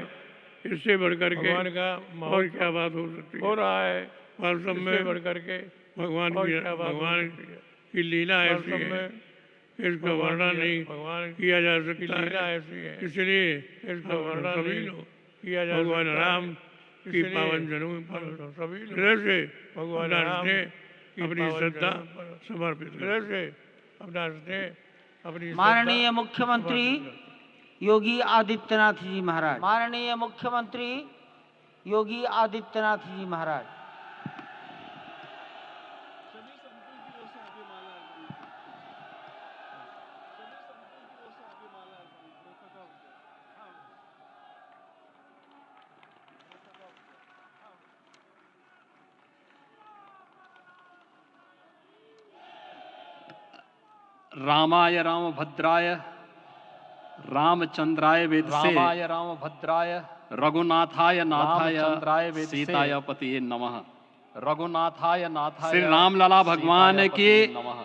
इससे बढ़कर के भगवान का और क्या बात हो सकती है, हो रहा है। वास्तव में बढ़कर के भगवान की लीला ऐसी है, इसका वर्णन नहीं भगवान किया जा सकता है। इसलिए इसका वर्णन सभी लोग किया जा भगवान राम की पावन जन्मभूमि पर सभी से भगवान राम ने अपनी श्रद्धा समर्पित से अपना अपनी माननीय मुख्यमंत्री योगी आदित्यनाथ जी महाराज। माननीय मुख्यमंत्री योगी आदित्यनाथ जी महाराज। रामाय रामभद्राय रामचंद्राय वेदसे रामाय रामभद्राय रघुनाथाय नाथाय चंद्राय सीताय पतिये नमः। रघुनाथाय नाथाय श्री रामलला भगवान की नमः।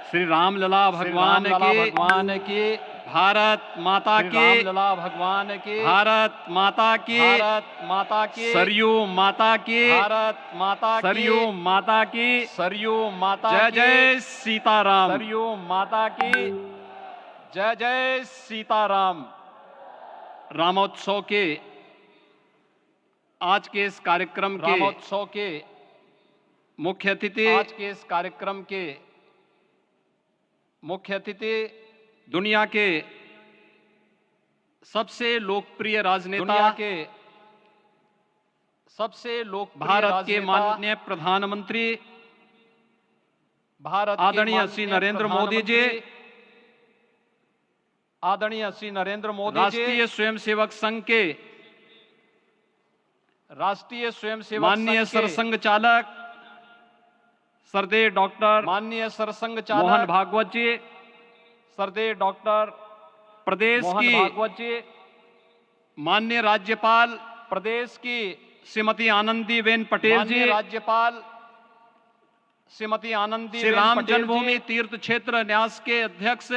श्री रामलला भगवान की भारत माता की रामलला भगवान की भारत माता की भारत माता की सरयू माता की भारत माता की सरयू माता की सरयू माता जय जय सीताराम सरयू माता की जय जय सीताराम। रामोत्सव के आज के इस कार्यक्रम के रामोत्सव के मुख्य अतिथि आज के इस कार्यक्रम के मुख्य अतिथि दुनिया के सबसे लोकप्रिय राजनेता के सबसे लोकप्रिय भारत के माननीय प्रधानमंत्री भारत आदरणीय श्री नरेंद्र मोदी जी आदरणीय श्री नरेंद्र मोदी राष्ट्रीय स्वयंसेवक संघ के राष्ट्रीय स्वयंसेवक माननीय सरसंघ चालक सरदेव डॉक्टर माननीय सरसंघ चालक मोहन भागवत जी सरदेव डॉक्टर प्रदेश की भागवत जी माननीय राज्यपाल प्रदेश की श्रीमती आनंदीबेन पटेल जी राज्यपाल श्रीमती आनंदी श्री राम जन्मभूमि तीर्थ क्षेत्र न्यास के अध्यक्ष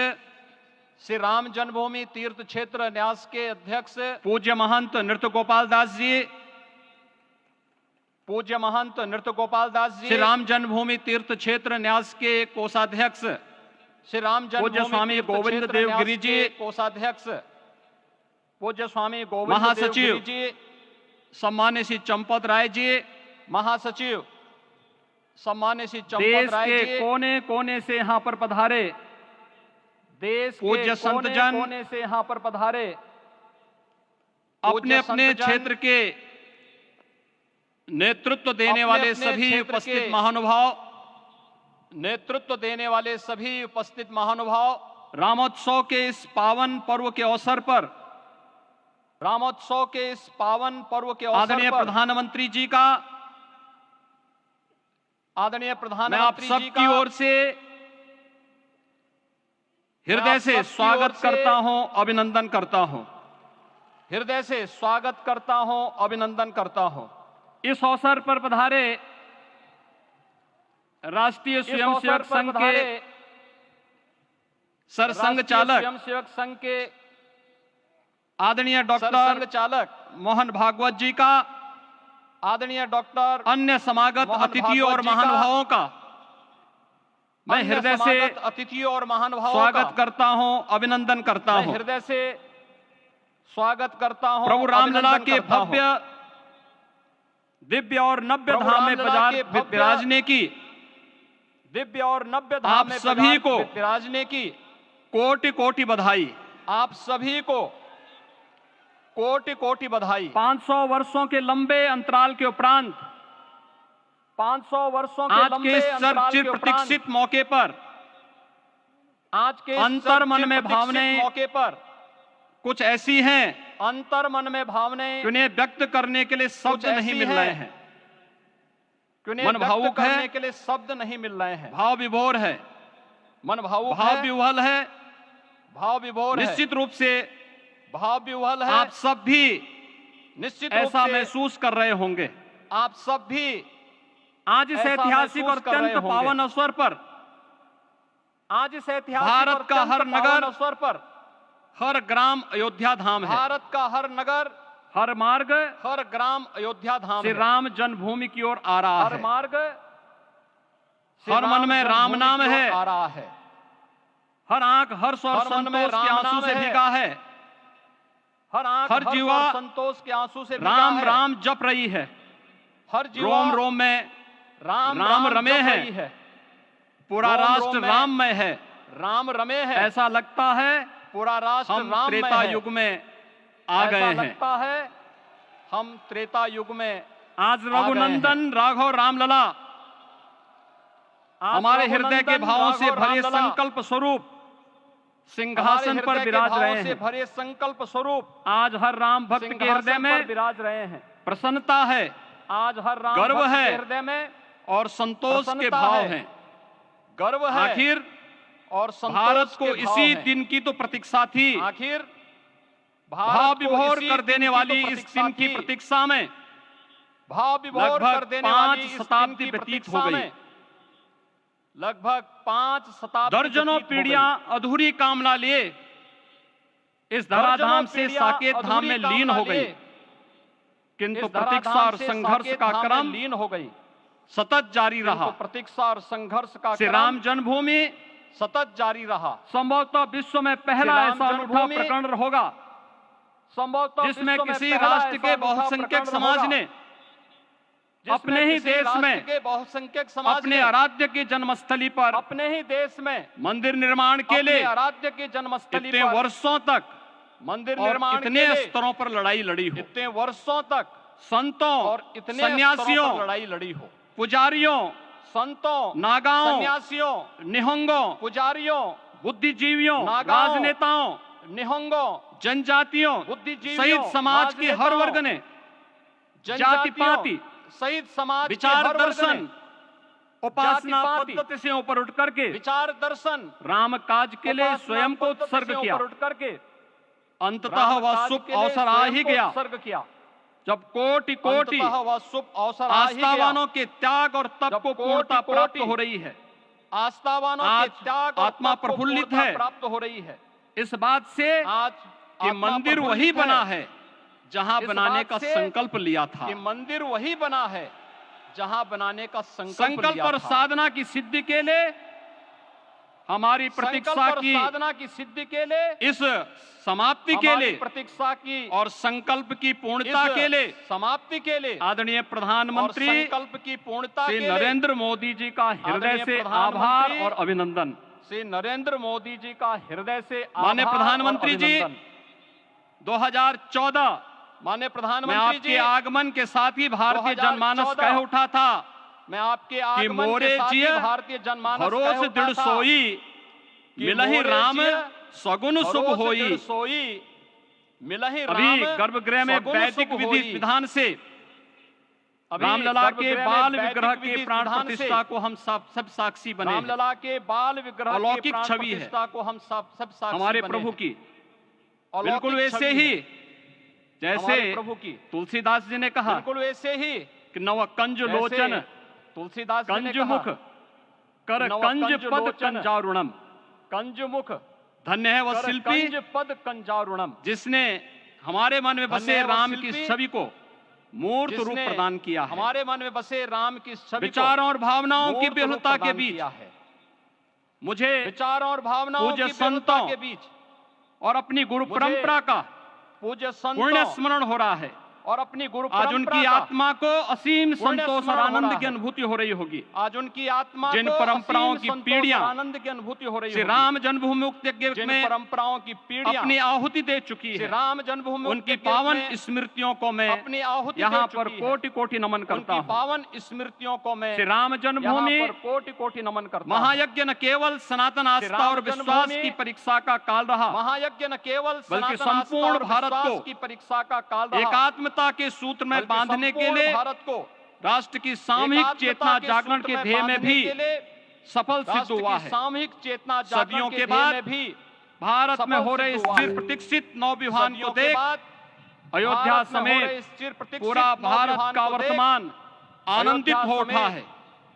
श्री राम जन्मभूमि तीर्थ क्षेत्र न्यास के अध्यक्ष पूज्य महंत नृत्य गोपाल दास जी पूज्य महंत नृत्य गोपाल दास जी श्री राम जन्मभूमि तीर्थ क्षेत्र न्यास के कोषाध्यक्ष श्री राम पूज्य स्वामी गोविंद देव गिरी जी कोषाध्यक्ष पूज्य स्वामी गोविंद महासचिव जी सम्मान्य श्री चंपत राय जी महासचिव सम्मान्य श्री चंपत राय जी कोने कोने से यहाँ पर पधारे देश पूज्य संत जन कोने से यहाँ पर पधारे अपने अपने क्षेत्र के नेतृत्व देने वाले सभी उपस्थित महानुभाव नेतृत्व देने वाले सभी उपस्थित महानुभाव रामोत्सव के इस पावन पर्व के अवसर पर रामोत्सव के इस पावन पर्व के अवसर आदरणीय प्रधानमंत्री जी का आदरणीय प्रधानमंत्री जी की ओर से हृदय से स्वागत करता हूं अभिनंदन करता हूं हृदय से स्वागत करता हूं अभिनंदन करता हूं। इस अवसर पर पधारे राष्ट्रीय स्वयंसेवक संघ के सरसंघ चालक स्वयंसेवक संघ के आदरणीय डॉक्टर चालक मोहन भागवत जी का आदरणीय डॉक्टर अन्य समागत अतिथियों और महानुभावों का मैं हृदय से अतिथियों और महानुभावों स्वागत करता हूं अभिनंदन करता हूं हृदय से स्वागत करता हूं। प्रभु रामलला के भव्य दिव्य और नव्य धाम में विराजने की दिव्य और नव्य धाम आप सभी को विराजने की कोटि कोटि बधाई। आप सभी को कोटि कोटि बधाई। 500 वर्षों के लंबे अंतराल के उपरांत 500 वर्षों के लंबे अंतराल के प्रतीक्षित मौके पर आज के अंतर मन में भावनाएं मौके पर कुछ ऐसी हैं अंतर मन में भावनाएं उन्हें व्यक्त करने के लिए शब्द नहीं मिल रहे हैं मन भावुक है के लिए शब्द नहीं मिल रहे हैं भाव विभोर है मन भावुक भाव विह्वल है भाव विभोर निश्चित रूप से भाव विह्वल है। आप सब भी निश्चित ऐसा महसूस कर रहे होंगे। आप सब भी आज इस ऐतिहासिक और अत्यंत पावन अवसर पर आज इस ऐतिहासिक भारत का हर नगर अवसर पर हर ग्राम अयोध्या धाम है। भारत का हर नगर हर मार्ग हर ग्राम अयोध्या धाम श्री राम जन्मभूमि की ओर आ रहा है। हर मार्ग हर मन में राम नाम है आ रहा है। हर आंख हर्ष और संतोष के आंसू से भीगा है। हर आंख हर जीवा संतोष के आंसू से राम राम जप रही है। हर जीवा रोम रोम में राम राम रमे है। पूरा राष्ट्र राममय है। राम रमे है। ऐसा लगता है पूरा राष्ट्र हम राम त्रेता युग में आ गए हैं। लगता है हम त्रेता युग में आज रघुनंदन राघव रामलला हमारे हृदय के भावों से भरे संकल्प स्वरूप सिंहासन पर विराज रहे हैं। भरे संकल्प स्वरूप आज हर राम भक्त के हृदय में विराज रहे हैं। प्रसन्नता है, आज हर राम गर्व भक्त है के हृदय में और संतोष के भाव हैं। गर्व है आखिर और भारत को इसी दिन की तो प्रतीक्षा थी। आखिर भाव विभोर कर देने वाली इस दिन की प्रतीक्षा में भाव विभोर कर देने वाली 5 शताब्दी व्यतीत हो गई। लगभग 5 शताब्दी दर्जनों पीढ़ियां अधूरी कामना लिए इस धराधाम से साकेत धाम में लीन हो गई, किंतु प्रतीक्षा और संघर्ष का क्रम लीन हो गई, सतत जारी रहा। प्रतीक्षा और संघर्ष का श्री राम जन्मभूमि सतत जारी रहा। संभवतः विश्व में पहला ऐसा अनूठा प्रकरण होगा संभवतः जिसमें किसी राष्ट्र के बहुसंख्यक समाज ने अपने ही देश में बहुसंख्यक समाज अपने आराध्य की जन्मस्थली पर अपने ही देश में मंदिर निर्माण के लिए आराध्य की जन्मस्थली इतने वर्षों तक मंदिर और निर्माण इतने स्तरों पर लड़ाई लड़ी हो, इतने वर्षों तक संतों और इतने सन्यासियों लड़ाई लड़ी हो, पुजारियों संतों नागाओं सन्यासियों निहंगों पुजारियों बुद्धिजीवियों नागाओं, राजनेताओं निहंगों जनजातियों बुद्धिजीवियों सहित समाज के हर वर्ग ने जाति पाति सहित समाज विचार दर्शन उपासना पद्धति से ऊपर उठ करके विचार दर्शन राम काज के लिए स्वयं को उत्सर्ग किया। उठ करके अंततः वह शुभ अवसर आ ही गया जब कोटि कोटि वह शुभ अवसर आ ही गया आस्थावानों के त्याग और तप को पूर्णता प्राप्त हो रही है। आस्थावानों के त्याग और आत्मा तप को प्रफुल्लित पूर्णता है प्राप्त हो रही है। इस बात से आज कि मंदिर वही बना है जहां इस बनाने बात का से संकल्प लिया था। कि मंदिर वही बना है जहां बनाने का संकल्प लिया और था। साधना की सिद्धि के लिए हमारी प्रतीक्षा संकल्प और की साधना की सिद्धि के लिए इस समाप्ति के हमारी लिए प्रतीक्षा की और संकल्प की पूर्णता इस के लिए समाप्ति के लिए आदरणीय और प्रधानमंत्री संकल्प की पूर्णता श्री के लिए नरेंद्र मोदी जी का हृदय आदरणीय से प्रधानमंत्री आभार और अभिनंदन। श्री नरेंद्र मोदी जी का हृदय से माननीय आभार प्रधानमंत्री और जी अभिनंदन। 2014 माननीय में प्रधानमंत्री आपके जी आगमन के साथ ही भारतीय 2014 जनमानस कह उठा था मैं आपके आगमन मोरे के साथ ही जिय भारतीय जनमानस कह भरोस उठा दृढ़ था सोई कि मिलहि मोरे राम जिय सगुन शुभ भरोस होई। दृढ़ सोई मिलहि अभी राम गर्भगृह में सगुन वैदिक शुभ विधि होई। विधान से अभी रामलला के गर्भगृह में बाल वैदिक विग्रह विधि के प्राण विधान से प्रतिष्ठा को हम सब साक्षी बने हैं। रामलला के बाल विग्रह के अलौकिक प्राण छवि है। प्रतिष्ठा को हम सब साक्षी हमारे बने प्रभु हैं। की अलौकिक बिल्कुल वैसे छवि ही है जैसे हमारे प्रभु की। तुलसीदास जी ने कहा बिल्कुल वैसे ही कि नव कंज जैसे लोचन तुलसीदास जी ने कंज कहा, मुख कर नव कंज कंज पद लोचन कंजारुणम। कंज मुख धन्य है वह कर शिल्पी कंज पद कंजारुणम जिसने हमारे मन में धन्य बसे है वह राम की शिल्पी छवि को मूर्त रूप जिसने प्रदान किया है। हमारे मन में बसे राम की छवि को विचारों और भावनाओं की मूर्त रूप विहलता के प्रदान बीच किया है। मुझे विचारों और भावनाओं पूज्य की विहलता संतों के बीच और अपनी गुरु मुझे परंपरा का पूज्य पुण्य संतों स्मरण हो रहा है। और अपनी गुरु आज परंपरा उनकी का आत्मा को असीम पुण्य संतोष और स्मरण हो आनंद रहा की है। अनुभूति हो रही होगी। आज उनकी आत्मा जिन को परंपराओं असीम की संतोष पीढ़ियां और आनंद की अनुभूति हो रही श्री होगी। राम जन्मभूमि यज्ञ जिन में परंपराओं की पीढ़ियां अपनी आहुति दे चुकी श्री है, राम जन्मभूमि उनकी यज्ञ पावन में स्मृतियों को मैं अपनी आहुति यहाँ दे पर चुकी है। कोटि कोटि नमन करता उनकी हूँ। पावन स्मृतियों को मैं श्री राम यहाँ जन्मभूमि पर कोटि कोटि नमन करता हूँ। महायज्ञ न केवल सनातन आस्था राम और विश्वास जन्मभूमि की परीक्षा का काल रहा, महायज्ञ न केवल बल्कि सनातन आस्था संपूर्ण और भारत विश्वास को की परीक्षा का काल रहा। एकात्मता के सूत्र में बल्कि बांधने के संपूर्ण लिए भारत को राष्ट्र की सामूहिक एकात्मता चेतना के जागरण सूत्र के में ध्येय में बांधने भी के लिए सफल सिद्ध राष्ट्र हुआ की है। सामूहिक चेतना सदियों जागरण के के बाद ध्येय में भी भारत में सफल हो रहे सिद्ध हुआ स्थिर है। प्रतीक्षित नवविवाहन को सदियों के देख बाद अयोध्या भारत में हो रहे समेत स्थिर प्रतीक्षित पूरा भारत नवविवाहन का को देख वर्तमान आनंदित अयोध्या हो उठा समेत है।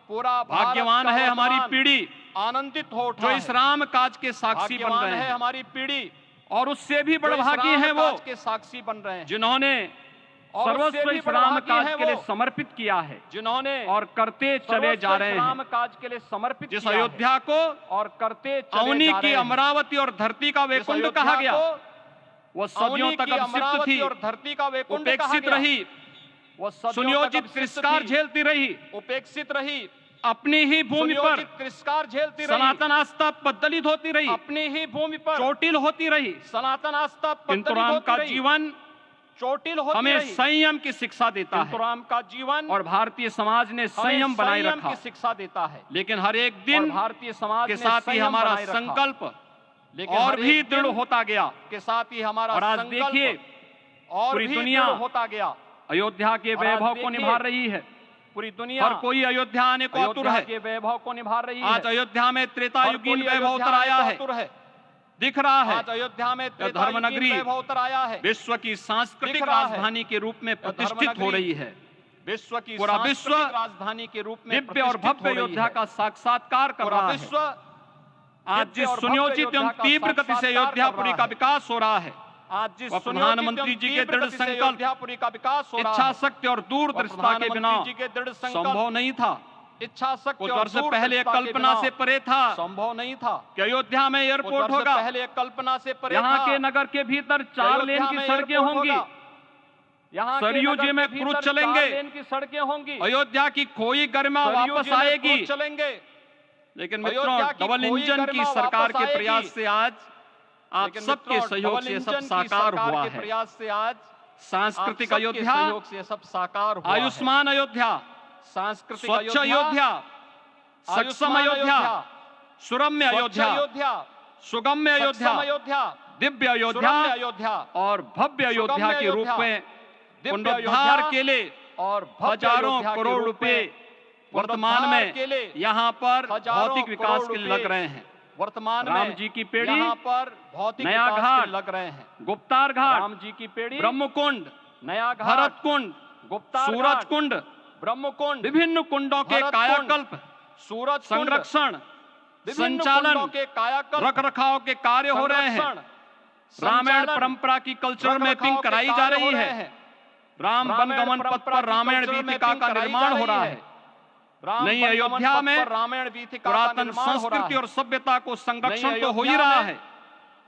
पूरा भारत भाग्यवान का है हमारी वर्तमान पीढ़ी आनंदित हो उठा जो है। इस राम काज के साक्षी बन भाग्यवान रहे है हैं, हमारी पीढ़ी और उससे भी जो बड़ इस भागी राम है वो काज के साक्षी बन रहे हैं, जिन्होंने और उससे सर्वस्व भी इस बड़ राम भागी काज है के लिए वो समर्पित किया है जिन्होंने और करते चले सर्वस्व जा इस रहे राम हैं। काज के लिए समर्पित जिस किया है अयोध्या को और करते चले अवनी जा की रहे हैं। अमरावती और धरती का जिस वैकुंठ अयोध्या कहा गया, को वह सदियों अवनी तक की अभिषिक्त अमरावती थी, और धरती का वैकुंठ कहा उपेक्षित गया। रही, वह सदियों तक सुनियोजित अभिषिक्त तिरस्कार थी, झेलती रही, उपेक्षित रही, अपनी ही भूमि पर सुनियोजित तिरस्कार झेलती रही, सनातन आस्था पद्दलित होती रही, अपनी ही भूमि पर चोटिल होती रही, सनातन आस्था किंतु पद्दलित राम होती का रही, जीवन चोटिल होती हमें रही, संयम की शिक्षा देता किंतु है राम का जीवन और भारतीय समाज ने हमें संयम बनाए संयम रखा। की शिक्षा देता है। लेकिन हर एक और दिन भारतीय समाज के ने साथ ही संयम हमारा बनाए रखा। संकल्प लेकिन और हर भी एक दृढ़ दिन होता गया। के साथ ही हमारा और आज संकल्प देखिए और पूरी भी दुनिया दृढ़ होता गया। अयोध्या के और आज वैभव को देखिए, निभा रही है। पूरी दुनिया हर कोई अयोध्या आने को आतुर अयोध्या है। के वैभव को निभा रही आज है। अयोध्या में त्रेता हर युगीन कोई वैभव अयोध्या उतर आया आने को है, आतुर है। दिख रहा है। आज अयोध्या में यह धर्मनगरी वैभव उतर आया है। विश्व की सांस्कृतिक दिख रहा है। राजधानी के रूप में प्रतिष्ठित हो रही है। विश्व की पूरा विश्व सांस्कृतिक राजधानी के रूप में दिव्य और प्रतिष्ठित भव्य हो रही अयोध्या है। का साक्षात्कार कर पूरा रहा विश्व है। आज दिव्य जिस और भव्य सुनियोजित एवं अयोध्या का तीव्र गति से साक्षात्कार अयोध्यापुरी कर का रहा है। विकास हो रहा है, आज जिस वह प्रधानमंत्री जी के दृढ़ संकल्प, अयोध्यापुरी का विकास हो रहा इच्छा है, शक्ति और दूरदर्शिता के बिना प्रधानमंत्री जी के दृढ़ संकल्प, संभव नहीं था। इच्छा शक्ति कुछ और वर्ष पहले दूरदर्शिता के कल्पना बिना से परे था संभव नहीं था कि अयोध्या में कुछ एयरपोर्ट वर्ष होगा, पहले कल्पना से परे यहाँ था के नगर के भीतर 4 लेन अयोध्या की में सड़कें एयरपोर्ट होंगी, होगा। यहाँ के सरयू नगर जी में के भीतर क्रूज 4 चलेंगे, लेन की सड़कें होंगी, अयोध्या की खोई गरिमा सरयू वापस जी में आएगी। क्रूज चलेंगे। लेकिन मित्रों, अयोध्या की डबल खोई इंजन की गरिमा सरकार वापस के प्रयास आएगी। से आज आप लेकिन सबके मित्रों, सहयोग डबल से ये सब इंजन की साकार सरकार हुआ के है। प्रयास से आज सांस्कृतिक आप सबके अयोध्या, सहयोग से ये सब साकार हुआ है। आयुष्मान अयोध्या, सांस्कृतिक स्वच्छ अयोध्या, सक्षम अयोध्या, सुरम्य स्वच्छ अयोध्या, अयोध्या, सुगम्य अयोध्या, सक्षम अयोध्या, दिव्य अयोध्या सुरम्य अयोध्या और भव्य अयोध्या के रूप में दिव्य पुनरुद्धार अयोध्या के लिए और भव्य हजारों अयोध्या के करोड़ रूप रुपए में वर्तमान पुनरुद्धार के में लिए यहाँ पर हजारों भौतिक विकास करोड़ के लिए रुपए लग रहे हैं। वर्तमान राम में जी की पेड़ी, यहाँ पर भौतिक नया विकास घाट, के लग रहे हैं। गुप्तार घाट, राम जी की पेड़ी, ब्रह्मकुंड, नया घाट, भरत कुंड, गुप्तार सूरज घाट, कुंड, ब्रह्मकुंड, विभिन्न कुंडों के भरत कायाकल्प, सूरज कुंड, संरक्षण, विभिन्न संचालन, कुंडों के कायाकल्प, रख रखाव के कार्य हो रहे हैं। संरक्षण, रामायण संचालन, परंपरा की कल्चरल रखरखाव मैपिंग के कराई जा कार्य रही हो रहे है। हैं। राम वनगमन पथ परंपरा पर की रामायण कल्चरल वीथिका मैपिंग का कराई निर्माण जा हो रहा रही है। राम नई वनगमन अयोध्या पथ में पर रामायण वीथिका का पुरातन निर्माण हो रहा संस्कृति है। और सभ्यता को संरक्षण नई तो हो ही अयोध्या रहा में है,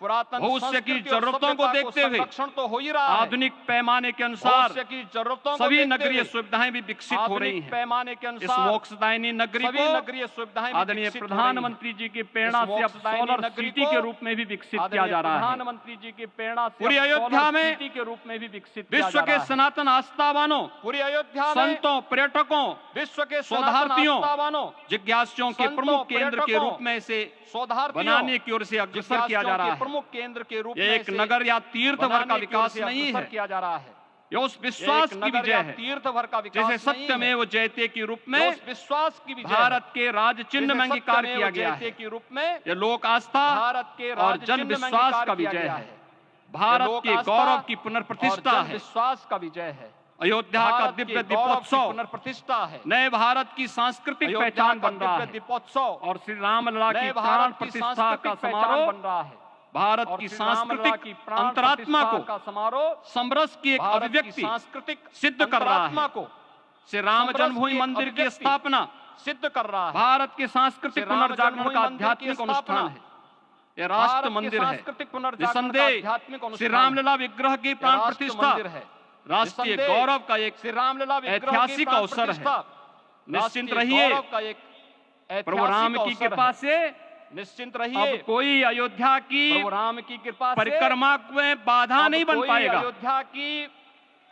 पुरातन भविष्य की संस्कृति और जरूरतों को सभ्यता देखते हुए संरक्षण तो हो ही रहा है। आधुनिक पैमाने के अनुसार भविष्य की जरूरतों को सभी देखते नगरीय हुए सुविधाएं भी विकसित हो रही आधुनिक हैं। पैमाने के इस अनुसार मोक्षदायिनी नगरी सभी को नगरीय सुविधाएं भी आदरणीय विकसित हो रही हैं। प्रधानमंत्री जी की प्रेरणा इस से अब मोक्षदायिनी सोलर नगरी सिटी को के रूप में भी विकसित किया आदरणीय जा रहा है। प्रधानमंत्री जी की प्रेरणा से पूरी अब अयोध्या सोलर में सिटी के रूप में भी विकसित किया विश्व जा के रहा है। सनातन आस्थावानों, पूरी अयोध्या में संतों, पर्यटकों, विश्व के शोधार्थियों, शोधार्थियों, जिज्ञासियों के संतों, प्रमुख केंद्र के पर्यटकों, रूप में इसे शोधार्थियों, बनाने की ओर से अग्रसर किया जा रहा है। प्रमुख केंद्र के रूप ये में एक से नगर या तीर्थ भर का बनाने की ओर विकास से नहीं अग्रसर है, किया जा रहा है। ये उस विश्वास एक की नगर विजय या है तीर्थ भर का विकास जैसे नहीं सत्यमेव है। जयते के रूप ये में उस विश्वास की विजय भारत के राज चिन्ह में अंगीकार किया गया है। के रूप में ये लोक आस्था भारत के और राज जन चिन्ह में विश्वास अंगीकार का किया विजय गया है। भारत लोक के आस्था गौरव की और पुनर्प्रतिष्ठा जन है। विश्वास का विजय है। अयोध्या का भारत दिव्य के गौरव की दीपोत्सव पुनर्प्रतिष्ठा है। नए भारत की सांस्कृतिक अयोध्या पहचान का बन रहा दिव्य है दीपोत्सव और श्री रामलला की नए प्राण भारत की प्रतिष्ठा सांस्कृतिक का पहचान समारोह बन रहा है। भारत और की श्री रामलला की सांस्कृतिक प्राण अंतरात्मा प्रतिष्ठा को का समारोह समरस की एक भारत की अभिव्यक्ति सांस्कृतिक सिद्ध कर रहा अंतरात्मा है। को श्री राम समरस जन्मभूमि की एक मंदिर की अभिव्यक्ति स्थापना सिद्ध कर रहा है। भारत के सांस्कृतिक श्री राम पुनर्जागरण जन्मभूमि का मंदिर की आध्यात्मिक अनुष्ठान स्थापना है। यह राष्ट्र भारत के मंदिर है। सांस्कृतिक पुनर्जागरण का निसंदेह आध्यात्मिक श्री अनुष्ठान रामलला विग्रह की प्राण राष्ट्र प्रतिष्ठा मंदिर है। राष्ट्रीय निसंदेह गौरव का एक श्री रामलला विग्रह की ऐतिहासिक प्राण अवसर है। प्रतिष्ठा निश्चिंत राष्ट्रीय रहिए, गौरव का एक प्रभु राम ऐतिहासिक की अवसर कृपा है। से निश्चिंत अब रहिए, कोई अयोध्या की प्रभु राम की कृपा से परिक्रमा में बाधा अब नहीं बन कोई पाएगा। अयोध्या की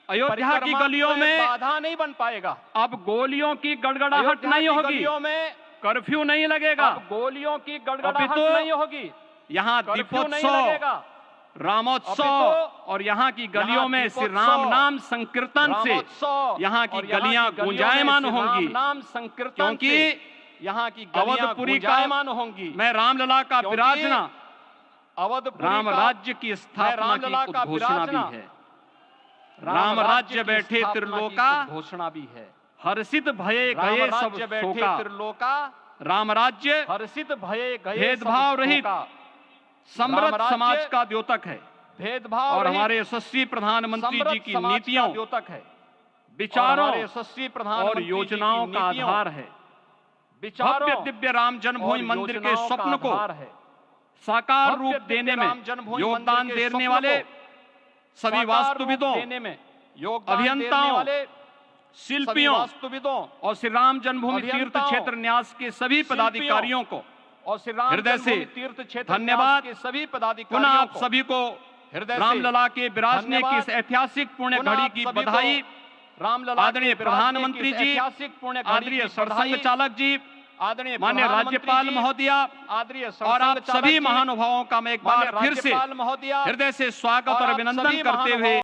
अयोध्या की परिक्रमा गलियों में में बाधा नहीं बन पाएगा। अब गोलियों की गड़गड़ाहट अयोध्या नहीं की होगी, गलियों में कर्फ्यू नहीं लगेगा। अब गोलियों की गड़गड़ाहट अपितु नहीं होगी, यहाँ कर्फ्यू नहीं दीपोत्सव, लगेगा। रामोत्सव अपितु और यहाँ की गलियों यहाँ में श्री दीपोत्सव, राम नाम संकीर्तन से रामोत्सव यहाँ की और गलियां गलियों में गूंजायमान श्री राम होंगी। नाम संकीर्तन क्योंकि से यहाँ की गलियां अवधपुरी का गूंजायमान होंगी। मैं रामलला का क्योंकि विराजना अवधपुरी राम का राज्य की स्थापना रामलला की का उद्घोषणा भी विराजना, है। राम राज्य की बैठे स्थापना की त्रिलोका, घोषणा भी है। हर्षित भये राम गए सब राज्य बैठे शोका। त्रिलोका, राम राज्य हर्षित भये गए भेदभाव सब रहित शोका। समृद्ध राम समाज राज्य का द्योतक है भेदभाव और रहित हमारे यशस्वी प्रधानमंत्री जी समृद्ध की समाज का नीतियों, द्योतक है। विचारों और हमारे यशस्वी और प्रधानमंत्री जी की योजनाओं का नीतियों, आधार है। विचारों भव्य दिव्य राम जन्मभूमि और मंदिर के योजनाओं का स्वप्न को आधार है। साकार भव्य रूप दिव्य देने में राम जन्मभूमि योगदान मंदिर के देने स्वप्न वाले को सभी साकार रूप वास्तुविदों, देने में योगदान देने अभियंताओं, वाले शिल्पियों वास्तुविदों और श्री राम जन्मभूमि तीर्थ अभियंताओं, क्षेत्र न्यास के सभी पदाधिकारियों को और श्री राम हृदय से जन्मभूमि तीर्थ क्षेत्र धन्यवाद। न्यास के सभी पुनः पदाधिकारियों आप को सभी को हृदय से रामलला के विराजने की इस धन्यवाद। ऐतिहासिक पुण्य पुनः घड़ी आप की सभी को बधाई। रामलला आदरणीय के विराजने की प्रधानमंत्री इस जी, ऐतिहासिक पुण्य घड़ी आदरणीय की सरसंघ बधाई। चालक जी, आदरणीय माननीय प्रधानमंत्री राज्यपाल जी, महोदया आदरणीय और सरसंघ आप चालक सभी जी, महानुभावों का मैं एक माननीय बार फिर से राज्यपाल महोदया हृदय से स्वागत और और आप अभिनंदन सभी करते हुए महानुभावों